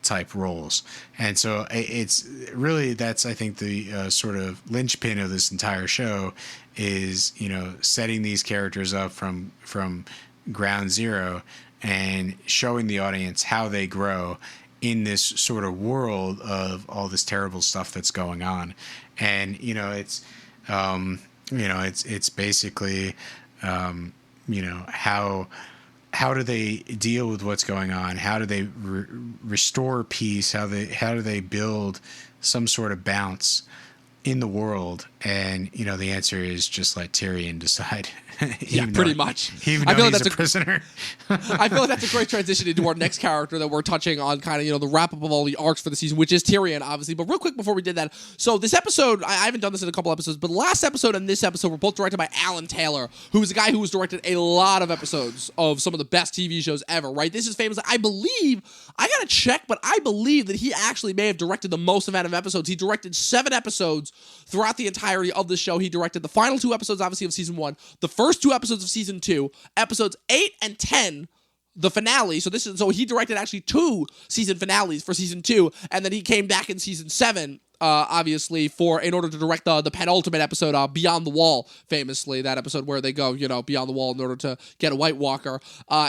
type roles. And so it's really, that's, I think, the sort of linchpin of this entire show is, setting these characters up from ground zero and showing the audience how they grow in this sort of world of all this terrible stuff that's going on. And it's basically how do they deal with what's going on? How do they restore peace? How do they build some sort of balance in the world? And the answer is just let Tyrion decide. Pretty much. Even though he's a prisoner. I feel like that's a great transition into our next character that we're touching on, kind of, the wrap up of all the arcs for the season, which is Tyrion, obviously. But real quick before we did that, so this episode, I haven't done this in a couple episodes, but the last episode and this episode were both directed by Alan Taylor, who is a guy who has directed a lot of episodes of some of the best TV shows ever, right? This is famous. I believe, I gotta check, but I believe that he actually may have directed the most amount of episodes. He directed 7 episodes throughout the entirety of the show. He directed the final 2 episodes, obviously, of season 1, the first 2 episodes of season 2, episodes 8 and 10, the finale. So he directed actually 2 season finales for season 2, and then he came back in season 7, obviously, in order to direct the penultimate episode, Beyond the Wall, famously, that episode where they go, beyond the wall in order to get a White Walker,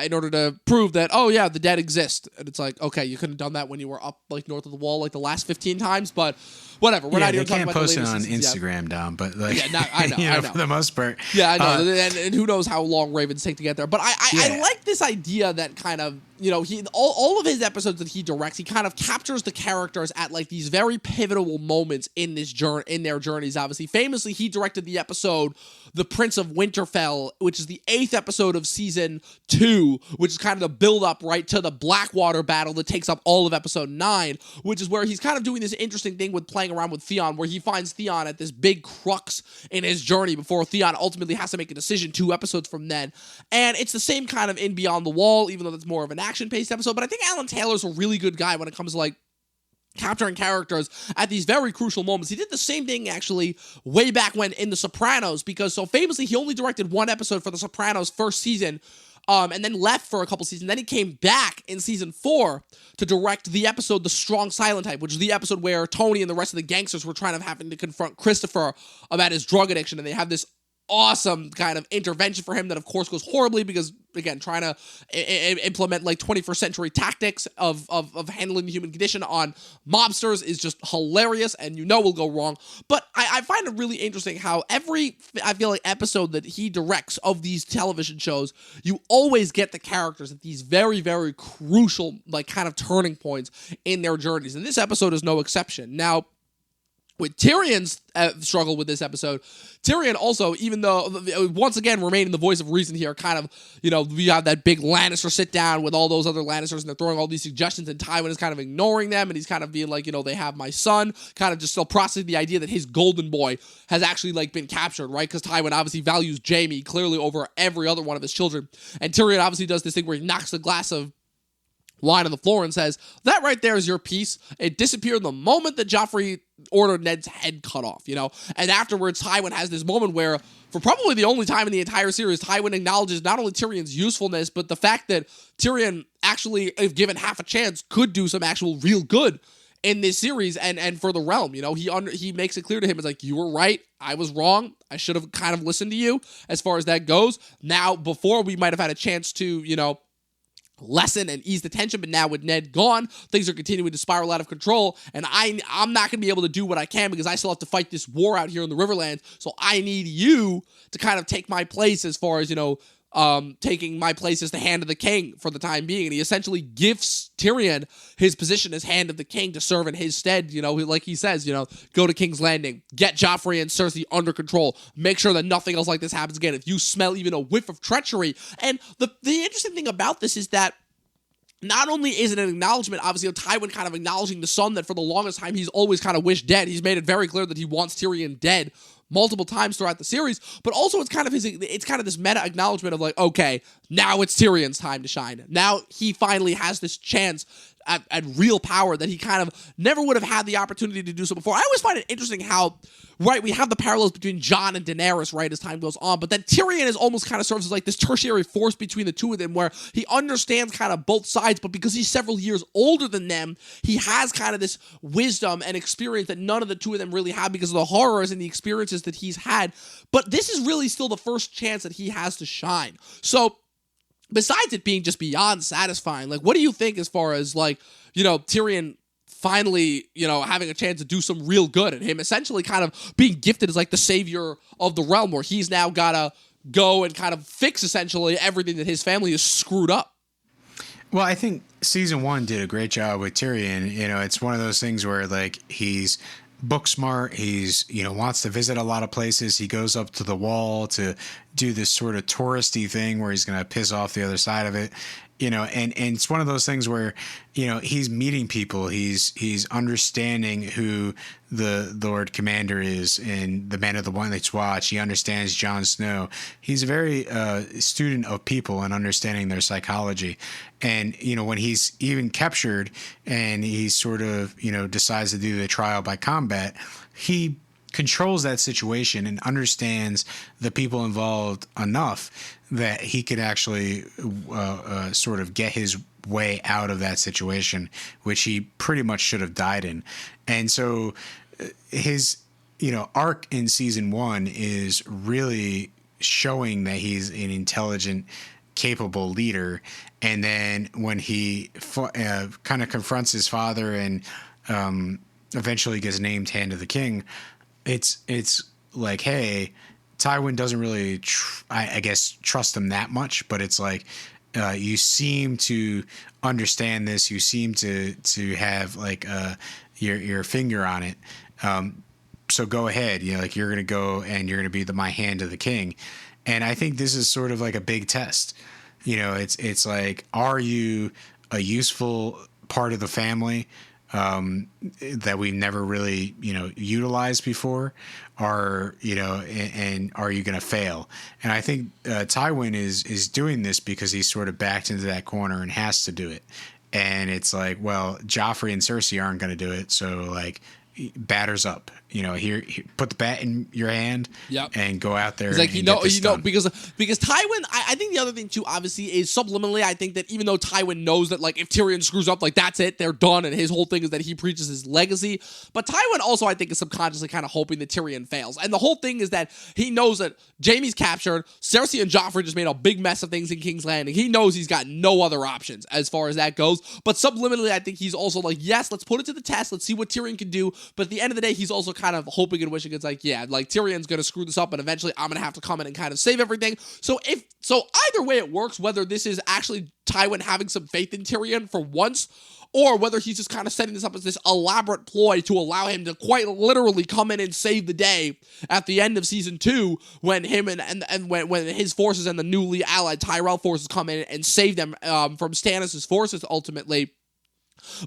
in order to prove that, oh yeah, the dead exist. And it's like, okay, you couldn't have done that when you were up like north of the wall like the last 15 times, but whatever. We're not even talking about the latest. They can't post it on Instagram, Dom, but like, I know. for the most part. Yeah, I know. And who knows how long Ravens take to get there. But I like this idea that kind of, he all of his episodes that he directs, he kind of captures the characters at like these very pivotal moments in their journeys. Obviously, famously, he directed the episode The Prince of Winterfell, which is the 8th episode of season 2, which is kind of the build up right to the Blackwater battle that takes up all of episode 9, which is where he's kind of doing this interesting thing with playing around with Theon, where he finds Theon at this big crux in his journey before Theon ultimately has to make a decision 2 episodes from then. And it's the same kind of in Beyond the Wall, even though that's more of an action-paced episode. But I think Alan Taylor's a really good guy when it comes to like capturing characters at these very crucial moments. He did the same thing actually way back when in The Sopranos, because so famously he only directed 1 episode for The Sopranos first season, and then left for a couple seasons. Then he came back in season 4 to direct the episode The Strong Silent Type, which is the episode where Tony and the rest of the gangsters were having to confront Christopher about his drug addiction, and they have this awesome kind of intervention for him that of course goes horribly because, again, trying to implement like 21st century tactics of handling the human condition on mobsters is just hilarious and will go wrong. But I find it really interesting how I feel like episode that he directs of these television shows, you always get the characters at these very, very crucial like kind of turning points in their journeys. And this episode is no exception. Now, with Tyrion's struggle with this episode, Tyrion also, even though, once again, remaining the voice of reason here, kind of, we have that big Lannister sit down with all those other Lannisters, and they're throwing all these suggestions, and Tywin is kind of ignoring them, and he's kind of being like, they have my son, kind of just still processing the idea that his golden boy has actually, like, been captured, right? Because Tywin obviously values Jaime clearly over every other one of his children, and Tyrion obviously does this thing where he knocks the glass of wine on the floor and says, that right there is your piece. It disappeared the moment that Joffrey ordered Ned's head cut off, And afterwards, Tywin has this moment where, for probably the only time in the entire series, Tywin acknowledges not only Tyrion's usefulness, but the fact that Tyrion actually, if given half a chance, could do some actual real good in this series and for the realm. He makes it clear to him, it's like, you were right, I was wrong, I should have kind of listened to you as far as that goes. Now, before we might have had a chance to, lessen and ease the tension, but now with Ned gone, things are continuing to spiral out of control, and I'm not going to be able to do what I can because I still have to fight this war out here in the Riverlands, so I need you to kind of take my place as far as, taking my place as the Hand of the King for the time being. And he essentially gifts Tyrion his position as Hand of the King to serve in his stead. Like he says, go to King's Landing, get Joffrey and Cersei under control, make sure that nothing else like this happens again. If you smell even a whiff of treachery. And the interesting thing about this is that not only is it an acknowledgement, obviously, of Tywin kind of acknowledging the son that for the longest time he's always kind of wished dead. He's made it very clear that he wants Tyrion dead multiple times throughout the series, but also it's kind of this meta acknowledgement of like, okay, now it's Tyrion's time to shine. Now he finally has this chance at real power that he kind of never would have had the opportunity to do so before. I always find it interesting how, right, we have the parallels between Jon and Daenerys, right, as time goes on, but then Tyrion is almost kind of serves as like this tertiary force between the two of them where he understands kind of both sides, but because he's several years older than them, he has kind of this wisdom and experience that none of the two of them really have because of the horrors and the experiences that he's had. But this is really still the first chance that he has to shine. So, besides it being just beyond satisfying, like, what do you think as far as, like, Tyrion finally, having a chance to do some real good and him essentially kind of being gifted as, like, the savior of the realm where he's now got to go and kind of fix, essentially, everything that his family has screwed up? Well, I think season 1 did a great job with Tyrion. It's one of those things where, like, he's book smart. He's, wants to visit a lot of places. He goes up to the wall to do this sort of touristy thing where he's going to piss off the other side of it. And it's one of those things where, he's meeting people. He's understanding who the Lord Commander is and the Man of the One Night's Watch. He understands Jon Snow. He's a very student of people and understanding their psychology. And, when he's even captured and he sort of, decides to do the trial by combat, he controls that situation and understands the people involved enough that he could actually sort of get his way out of that situation, which he pretty much should have died in. And so his, arc in season 1 is really showing that he's an intelligent, capable leader. And then when he kind of confronts his father and eventually gets named Hand of the King, it's like, hey, Tywin doesn't really, I guess, trust him that much, but it's like, you seem to understand this. You seem to have like your finger on it. So go ahead. Like you're going to go and you're going to be my Hand of the King. And I think this is sort of like a big test. It's like, are you a useful part of the family that we've never really, utilized before? And are you going to fail? And I think Tywin is doing this because he's sort of backed into that corner and has to do it. And it's like, well, Joffrey and Cersei aren't going to do it. So like, batters up, here, put the bat in your hand. Yep. And go out there. It's like, because Tywin, I think the other thing too, obviously, is subliminally, I think that even though Tywin knows that, like, if Tyrion screws up, like, that's it, they're done, and his whole thing is that he preaches his legacy, but Tywin also, I think, is subconsciously kind of hoping that Tyrion fails, and the whole thing is that he knows that Jaime's captured, Cersei and Joffrey just made a big mess of things in King's Landing, he knows he's got no other options as far as that goes, but subliminally, I think he's also like, yes, let's put it to the test, let's see what Tyrion can do, but at the end of the day, he's also kind of hoping and wishing it's like, yeah, like Tyrion's going to screw this up and eventually I'm going to have to come in and kind of save everything. So either way it works, whether this is actually Tywin having some faith in Tyrion for once, or whether he's just kind of setting this up as this elaborate ploy to allow him to quite literally come in and save the day at the end of season 2 when him and when his forces and the newly allied Tyrell forces come in and save them from Stannis' forces ultimately.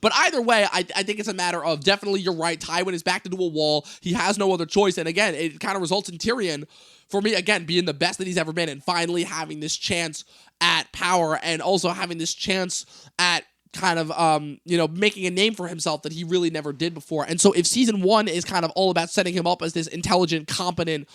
But either way, I think it's a matter of, definitely you're right, Tywin is backed into a wall, he has no other choice, and again, it kind of results in Tyrion, for me, again, being the best that he's ever been, and finally having this chance at power, and also having this chance at kind of, making a name for himself that he really never did before. And so if season 1 is kind of all about setting him up as this intelligent, competent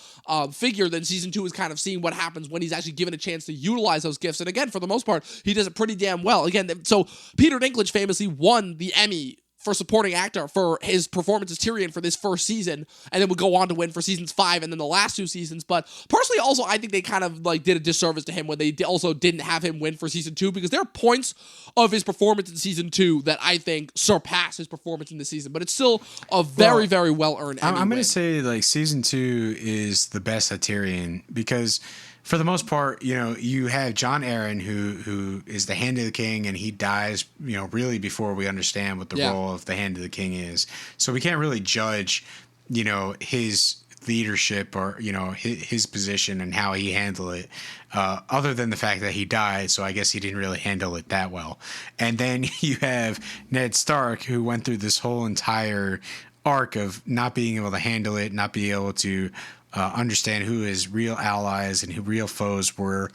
figure, then season 2 is kind of seeing what happens when he's actually given a chance to utilize those gifts. And again, for the most part, he does it pretty damn well. Again, so Peter Dinklage famously won the Emmy for supporting actor for his performance as Tyrion for this first season, and then would go on to win for seasons 5 and then the last 2 seasons. But personally, also, I think they kind of like did a disservice to him when they also didn't have him win for season 2, because there are points of his performance in season 2 that I think surpass his performance in this season. But it's still a very, very well earned. I'm going to say like season 2 is the best at Tyrion, because for the most part, you know, you have Jon Arryn who is the Hand of the King, and he dies, you know, really before we understand what the role of the Hand of the King is. So we can't really judge, you know, his leadership or, you know, his position and how he handled it, other than the fact that he died. So I guess he didn't really handle it that well. And then you have Ned Stark, who went through this whole entire arc of not being able to handle it, not being able to understand who his real allies and who real foes were,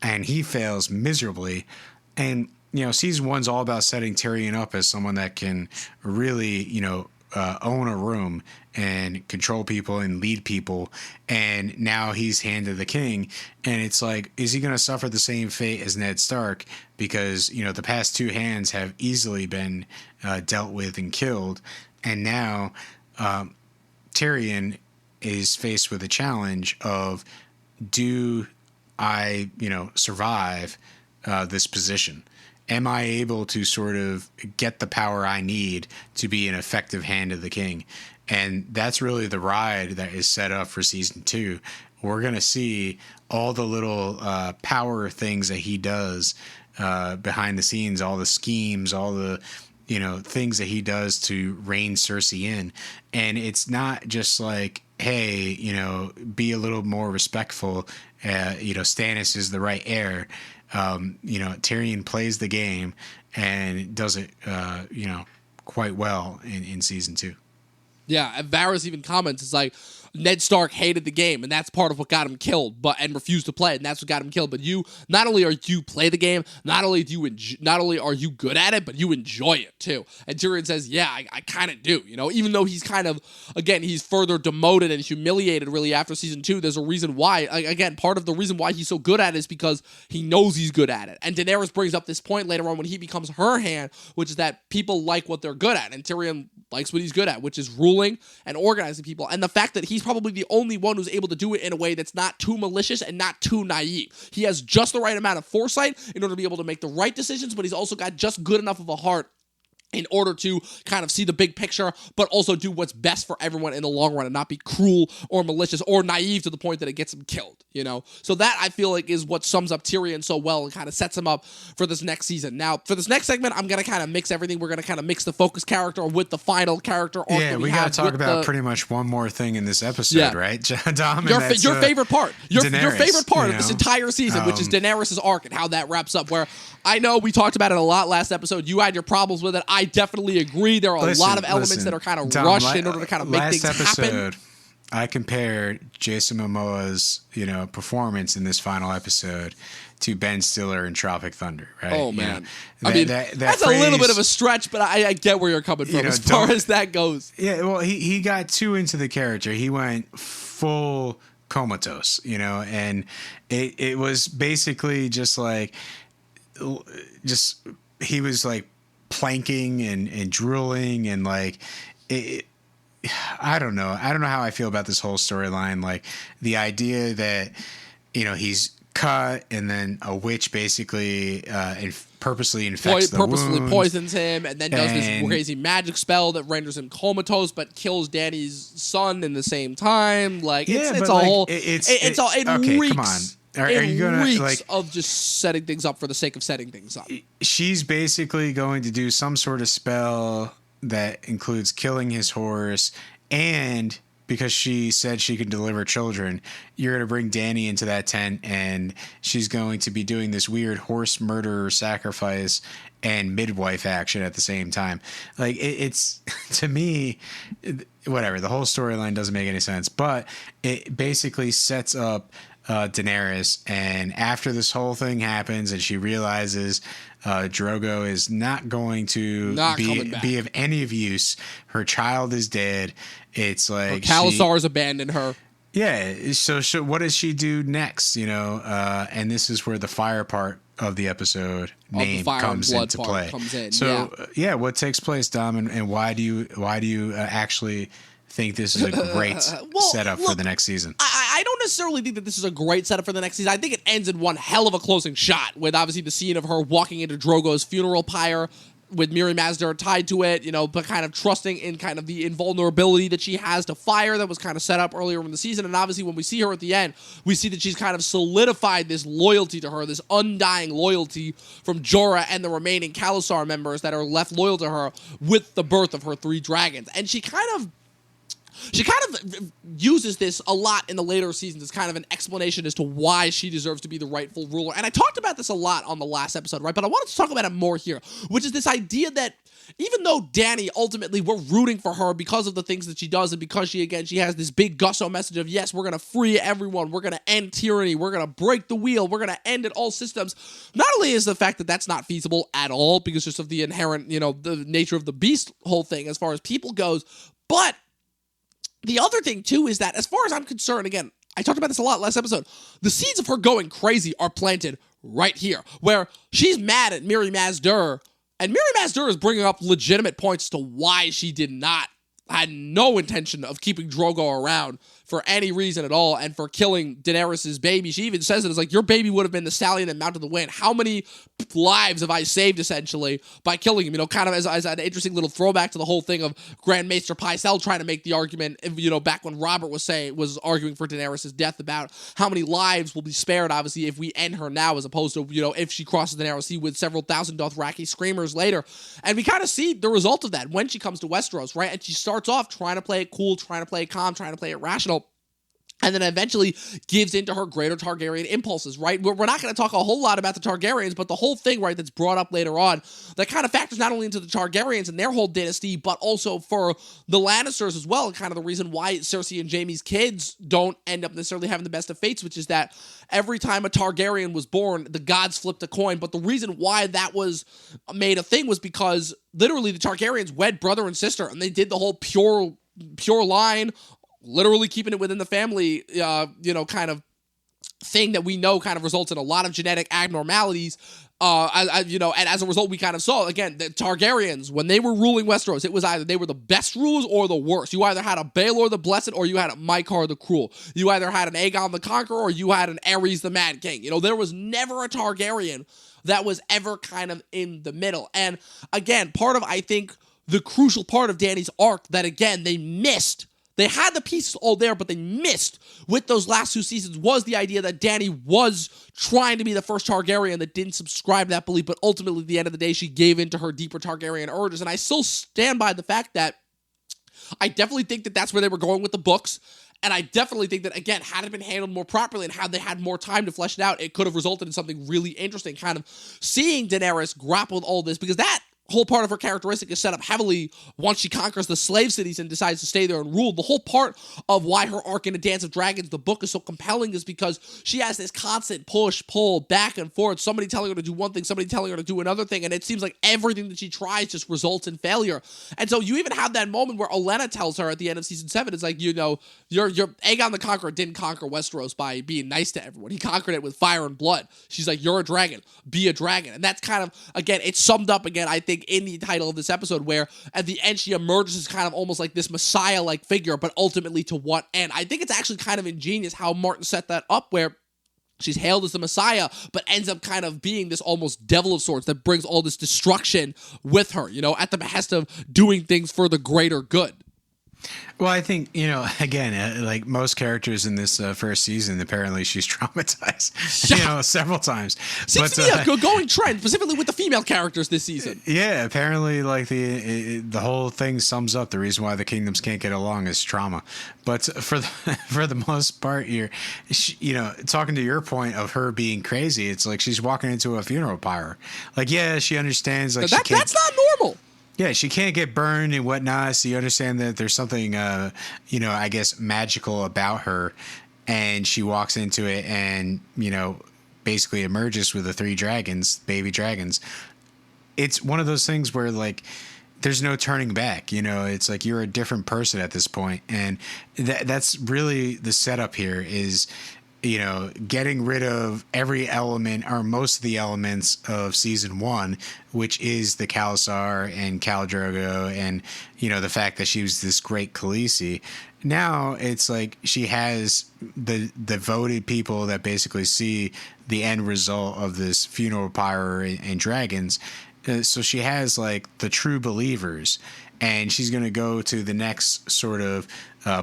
and he fails miserably. And, you know, season 1's all about setting Tyrion up as someone that can really, you know, own a room and control people and lead people. And now he's Hand of the King. And it's like, is he going to suffer the same fate as Ned Stark? Because, you know, the past 2 hands have easily been dealt with and killed. And now Tyrion is faced with a challenge of, do I, you know, survive this position? Am I able to sort of get the power I need to be an effective Hand of the King? And that's really the ride that is set up for season 2. We're going to see all the little power things that he does behind the scenes, all the schemes, all the, you know, things that he does to rein Cersei in. And it's not just like, hey, you know, be a little more respectful. You know, Stannis is the right heir. You know, Tyrion plays the game and does it, you know, quite well in season 2. Yeah, and Varys even comments, it's like, Ned Stark hated the game, and that's part of what got him killed, and refused to play it, and that's what got him killed. But you, not only are you play the game, not only are you good at it, but you enjoy it too. And Tyrion says, yeah, I kind of do. You know, even though he's kind of, again, he's further demoted and humiliated really after season 2. There's a reason why. Again, part of the reason why he's so good at it is because he knows he's good at it. And Daenerys brings up this point later on when he becomes her hand, which is that people like what they're good at, and Tyrion likes what he's good at, which is ruling and organizing people. And the fact that he's probably the only one who's able to do it in a way that's not too malicious and not too naive. He has just the right amount of foresight in order to be able to make the right decisions, but he's also got just good enough of a heart in order to kind of see the big picture, but also do what's best for everyone in the long run and not be cruel or malicious or naive to the point that it gets him killed, you know? So that, I feel like, is what sums up Tyrion so well and kind of sets him up for this next season. Now, for this next segment, I'm going to kind of mix everything. We're going to kind of mix the focus character with the final character arc. Yeah, we got to talk about pretty much one more thing in this episode, right? Dom, your favorite part. Your favorite part of know? this entire season, which is Daenerys' arc and how that wraps up, where I know we talked about it a lot last episode. You had your problems with it. I definitely agree. There are a lot of elements that are kind of rushed in order to kind of make things happen. I compared Jason Momoa's, you know, performance in this final episode to Ben Stiller in Tropic Thunder, right? Oh, man. You know, I mean, that's phrase, a little bit of a stretch, but I get where you're coming from, you know, as far as that goes. Yeah, well, he got too into the character. He went full comatose, you know, and it was basically just like, he was like planking and drooling and like I don't know how I feel about this whole storyline. Like the idea that, you know, he's cut and then a witch basically purposely infects the wound, poisons him, and then does this crazy magic spell that renders him comatose but kills Dany's son in the same time. Like it's a whole okay, reeks. Come on. Are you gonna reeks of just setting things up for the sake of setting things up? She's basically going to do some sort of spell that includes killing his horse, and because she said she could deliver children, you're going to bring Dany into that tent, and she's going to be doing this weird horse murder sacrifice and midwife action at the same time. Like it's to me, whatever. The whole storyline doesn't make any sense, but it basically sets up Daenerys, and after this whole thing happens and she realizes Drogo is not going to be of any of use, her child is dead, it's like Khalasar's abandoned her. Yeah, so what does she do next, you know? And this is where the fire part of the episode the name fire and comes blood into part play. comes in, So what takes place, Dom, and why do you actually think this is a great setup for the next season? I don't necessarily think that this is a great setup for the next season. I think it ends in one hell of a closing shot with obviously the scene of her walking into Drogo's funeral pyre with Mirri Maz tied to it, but kind of trusting in kind of the invulnerability that she has to fire that was kind of set up earlier in the season. And obviously when we see her at the end, we see that she's kind of solidified this loyalty to her, this undying loyalty from Jorah and the remaining Khalasar members that are left loyal to her with the birth of her 3 dragons. And she kind of uses this a lot in the later seasons as kind of an explanation as to why she deserves to be the rightful ruler. And I talked about this a lot on the last episode, right? But I wanted to talk about it more here, which is this idea that even though Dany, ultimately, we're rooting for her because of the things that she does and because she has this big gusto message of, yes, we're going to free everyone, we're going to end tyranny, we're going to break the wheel, we're going to end it all systems. Not only is the fact that that's not feasible at all because just of the inherent, the nature of the beast whole thing as far as people goes, but the other thing, too, is that as far as I'm concerned, again, I talked about this a lot last episode, the seeds of her going crazy are planted right here, where she's mad at Mirri Maz, and Mirri Maz is bringing up legitimate points to why she had no intention of keeping Drogo around for any reason at all, and for killing Daenerys' baby. She even says it as like, your baby would have been the stallion that mounted the wind. How many lives have I saved, essentially, by killing him? Kind of as an interesting little throwback to the whole thing of Grand Maester Pycelle trying to make the argument, back when Robert was arguing for Daenerys' death about how many lives will be spared, obviously, if we end her now, as opposed to, if she crosses the Narrow Sea with several thousand Dothraki screamers later. And we kind of see the result of that when she comes to Westeros, right? And she starts off trying to play it cool, trying to play it calm, trying to play it rational, and then eventually gives into her greater Targaryen impulses, right? We're not going to talk a whole lot about the Targaryens, but the whole thing, right, that's brought up later on, that kind of factors not only into the Targaryens and their whole dynasty, but also for the Lannisters as well, and kind of the reason why Cersei and Jaime's kids don't end up necessarily having the best of fates, which is that every time a Targaryen was born, the gods flipped a coin. But the reason why that was made a thing was because literally the Targaryens wed brother and sister, and they did the whole pure line, literally keeping it within the family, kind of thing that we know kind of results in a lot of genetic abnormalities. And as a result, we kind of saw, again, the Targaryens, when they were ruling Westeros, it was either they were the best rulers or the worst. You either had a Baelor the Blessed or you had a Maekar the Cruel. You either had an Aegon the Conqueror or you had an Aerys the Mad King. There was never a Targaryen that was ever kind of in the middle. And again, part of, I think, the crucial part of Dany's arc that, again, they missed. They had the pieces all there, but they missed with those last 2 seasons was the idea that Dany was trying to be the first Targaryen that didn't subscribe to that belief, but ultimately at the end of the day, she gave in to her deeper Targaryen urges. And I still stand by the fact that I definitely think that that's where they were going with the books. And I definitely think that, again, had it been handled more properly and had they had more time to flesh it out, it could have resulted in something really interesting, kind of seeing Daenerys grapple with all this, because that whole part of her characteristic is set up heavily once she conquers the slave cities and decides to stay there and rule. The whole part of why her arc in A Dance of Dragons, the book, is so compelling is because she has this constant push, pull, back and forth, somebody telling her to do one thing, somebody telling her to do another thing, and it seems like everything that she tries just results in failure. And so you even have that moment where Olenna tells her at the end of season 7, it's like, your Aegon the Conqueror didn't conquer Westeros by being nice to everyone. He conquered it with fire and blood. She's like, you're a dragon, be a dragon. And that's kind of, again, it's summed up again, I think, in the title of this episode, where at the end she emerges as kind of almost like this Messiah-like figure, but ultimately to what end? I think it's actually kind of ingenious how Martin set that up, where she's hailed as the Messiah, but ends up kind of being this almost devil of sorts that brings all this destruction with her, at the behest of doing things for the greater good. Well, I think, again, like most characters in this first season, apparently she's traumatized, several times. Seems to be a going trend, specifically with the female characters this season. Yeah, apparently, like the whole thing sums up the reason why the kingdoms can't get along is trauma. But for the most part here, talking to your point of her being crazy, it's like she's walking into a funeral pyre. Like, yeah, she understands. Like, that's not normal. Yeah, she can't get burned and whatnot, so you understand that there's something, I guess, magical about her, and she walks into it and, basically emerges with the 3 dragons, baby dragons. It's one of those things where, like, there's no turning back, it's like you're a different person at this point, and that's really the setup here is getting rid of every element or most of the elements of season 1, which is the Khalasar and Khal Drogo and, the fact that she was this great Khaleesi. Now it's like she has the devoted people that basically see the end result of this funeral pyre and dragons. So she has like the true believers, and she's going to go to the next sort of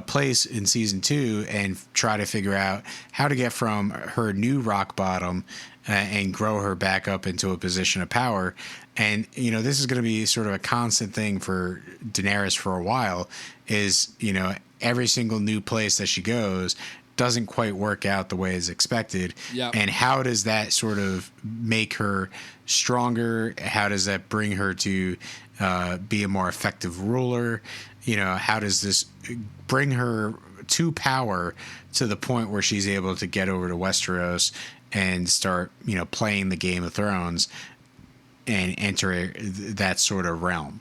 place in season 2 and try to figure out how to get from her new rock bottom and grow her back up into a position of power. And, this is going to be sort of a constant thing for Daenerys for a while is, every single new place that she goes doesn't quite work out the way as expected. Yep. And how does that sort of make her stronger? How does that bring her to be a more effective ruler? How does this bring her to power to the point where she's able to get over to Westeros and start, playing the Game of Thrones and enter that sort of realm?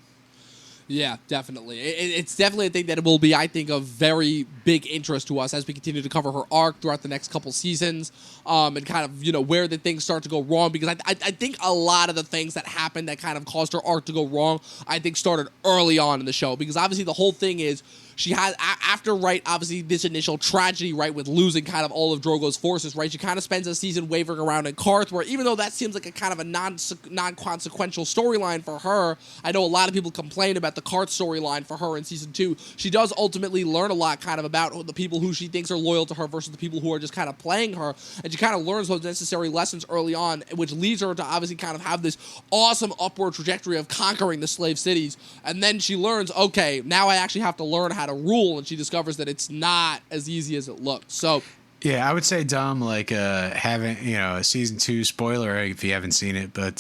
Yeah, definitely. It's definitely a thing that will be, I think, of very big interest to us as we continue to cover her arc throughout the next couple seasons, and kind of, where the things start to go wrong. Because I think a lot of the things that happened that kind of caused her arc to go wrong, I think started early on in the show. Because obviously the whole thing is she had, after, right, obviously this initial tragedy, right, with losing kind of all of Drogo's forces, right, she kind of spends a season wavering around in Karth, where even though that seems like a kind of a non-consequential storyline for her, I know a lot of people complain about the Karth storyline for her in season 2. She does ultimately learn a lot kind of about the people who she thinks are loyal to her versus the people who are just kind of playing her, and she kind of learns those necessary lessons early on, which leads her to obviously kind of have this awesome upward trajectory of conquering the slave cities. And then she learns, okay, now I actually have to learn how to rule, and she discovers that it's not as easy as it looks. So yeah, I would say, Dom, like having a season 2 spoiler if you haven't seen it, but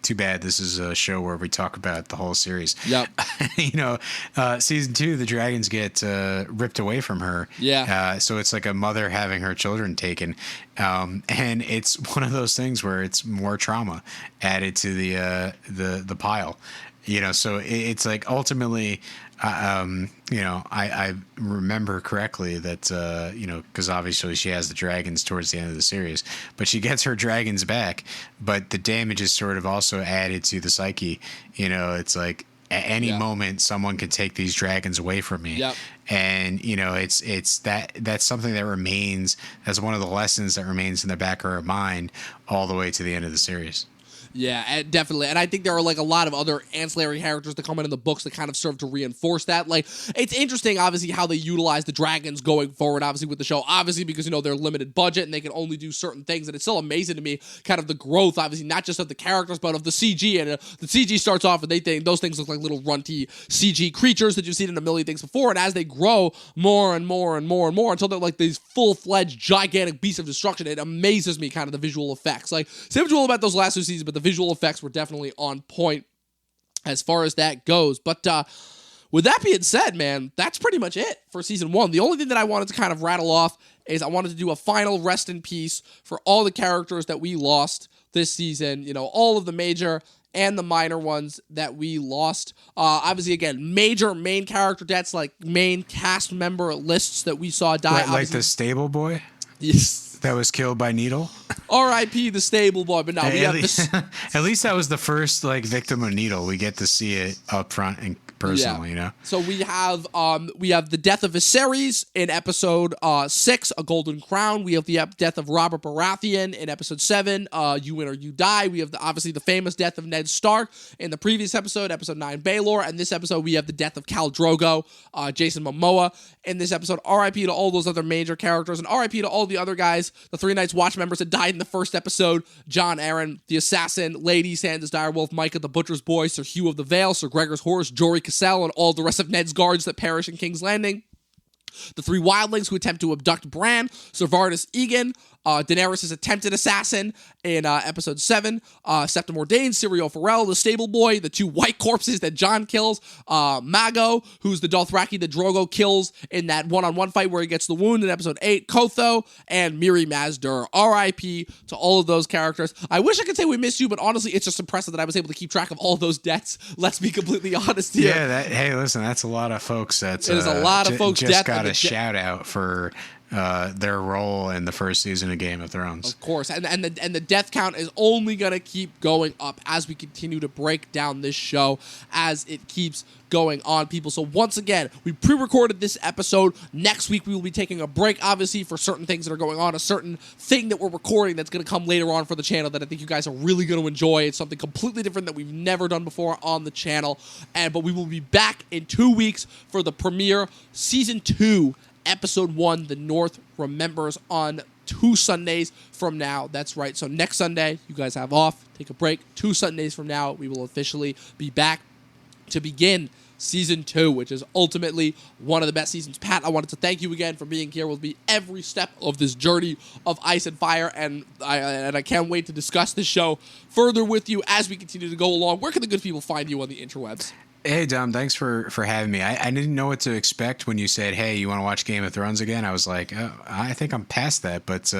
too bad. This is a show where we talk about the whole series. Yep. Season 2, the dragons get ripped away from her. Yeah. So it's like a mother having her children taken, and it's one of those things where it's more trauma added to the pile. So it's like ultimately. I remember correctly that, because obviously she has the dragons towards the end of the series, but she gets her dragons back, but the damage is sort of also added to the psyche. It's like at any moment someone could take these dragons away from me. Yep. And, it's that's something that remains as one of the lessons that remains in the back of her mind all the way to the end of the series. Yeah, definitely. And I think there are like a lot of other ancillary characters that come in the books that kind of serve to reinforce that. Like, it's interesting, obviously, how they utilize the dragons going forward, obviously, with the show. Obviously, because, they're limited budget and they can only do certain things. And it's still amazing to me, kind of the growth, obviously, not just of the characters, but of the CG. And the CG starts off and they think those things look like little runty CG creatures that you've seen in a million things before. And as they grow more and more and more and more until they're like these full-fledged, gigantic beasts of destruction, it amazes me kind of the visual effects. Like, say what you will about those last 2 seasons, but the visual effects were definitely on point as far as that goes. But with that being said, man, that's pretty much it for season 1. The only thing that I wanted to kind of rattle off is I wanted to do a final rest in peace for all the characters that we lost this season, all of the major and the minor ones that we lost. Obviously, again, major main character deaths, like main cast member lists that we saw die. Like the stable boy? Yes. That was killed by Needle. R.I.P. the stable boy, but now we have this. At least that was the first victim of Needle. We get to see it up front and personally, So we have the death of Viserys in episode 6, A Golden Crown. We have the death of Robert Baratheon in episode 7, You Win or You Die. We have obviously the famous death of Ned Stark in the previous episode 9, Baelor. And this episode we have the death of Khal Drogo, Jason Momoa. In this episode, R.I.P. to all those other major characters, and R.I.P. to all the other guys, the 3 Night's Watch members that died in the first episode: Jon Arryn, the Assassin, Lady Sanders Direwolf, Micah the Butcher's Boy, Sir Hugh of the Vale, Sir Gregor's Horse, Jory Cassell, and all the rest of Ned's guards that perish in King's Landing. The 3 wildlings who attempt to abduct Bran, Sir Vardis Egan, Daenerys' attempted assassin in episode 7, Septim Ordain, Syrio Forel, the stable boy, the 2 white corpses that Jon kills, Mago, who's the Dothraki that Drogo kills in that one-on-one fight where he gets the wound in episode 8, Kotho, and Miri Mazdur. R.I.P. to all of those characters. I wish I could say we missed you, but honestly, it's just impressive that I was able to keep track of all of those deaths. Let's be completely honest here. Yeah, hey, listen, that's a lot of folks. That's it is a lot of folks. Just got a shout out for their role in the first season of Game of Thrones. Of course, and the death count is only going to keep going up as we continue to break down this show as it keeps going on, people. So once again, we pre-recorded this episode. Next week we will be taking a break, obviously, for certain things that are going on. A certain thing that we're recording that's going to come later on for the channel that I think you guys are really going to enjoy. It's something completely different that we've never done before on the channel. But we will be back in 2 weeks for the premiere season 2. Episode 1, The North Remembers, on 2 Sundays from now. That's right. So next Sunday, you guys have off. Take a break. 2 Sundays from now, we will officially be back to begin Season 2, which is ultimately one of the best seasons. Pat, I wanted to thank you again for being here with me every step of this journey of Ice and Fire, and I can't wait to discuss this show further with you as we continue to go along. Where can the good people find you on the interwebs? Hey, Dom, thanks for having me. I didn't know what to expect when you said, hey, you want to watch Game of Thrones again? I was like, oh, I think I'm past that. But,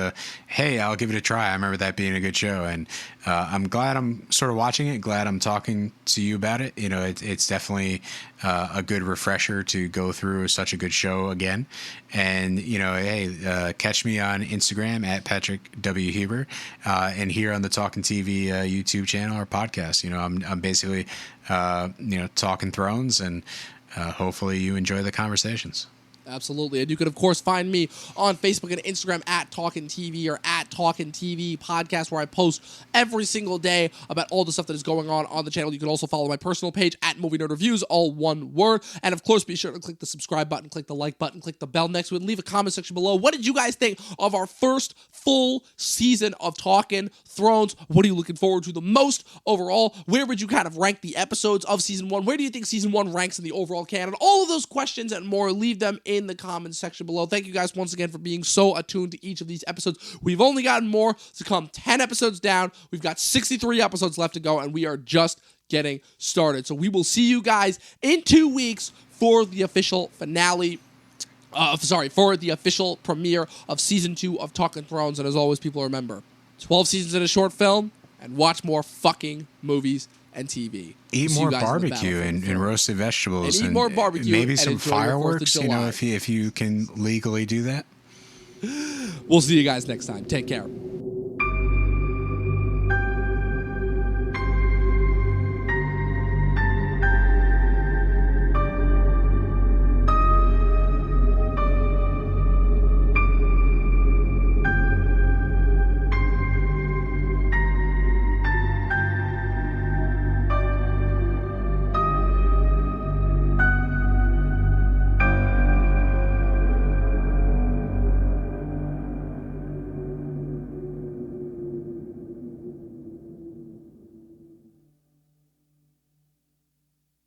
hey, I'll give it a try. I remember that being a good show. And I'm glad I'm sort of watching it, glad I'm talking to you about it. You know, it's definitely a good refresher to go through such a good show again. And, you know, hey, catch me on Instagram at Patrick W. Huber and here on the Talkin TV YouTube channel or podcast. You know, I'm basically, you know, Talkin Thrones, and hopefully you enjoy the conversations. Absolutely. And you can, of course, find me on Facebook and Instagram at Talkin TV or at Talkin TV Podcast, where I post every single day about all the stuff that is going on the channel. You can also follow my personal page at Movie Nerd Reviews, all one word. And, of course, be sure to click the subscribe button, click the like button, click the bell next to it, and leave a comment section below. What did you guys think of our first full season of Talkin Thrones? What are you looking forward to the most overall? Where would you kind of rank the episodes of Season 1? Where do you think Season 1 ranks in the overall canon? All of those questions and more, leave them in the comments section below. Thank you guys once again for being so attuned to each of these episodes. We've only gotten more to come. 10 episodes down. We've got 63 episodes left to go, and we are just getting started. So we will see you guys in 2 weeks for the official finale. For the official premiere of Season 2 of Talkin Thrones. And as always, people, remember, 12 seasons in a short film, and watch more fucking movies and TV. Eat more barbecue and roasted vegetables. And eat more barbecue. Maybe and some fireworks, you know, if you can legally do that. We'll see you guys next time. Take care.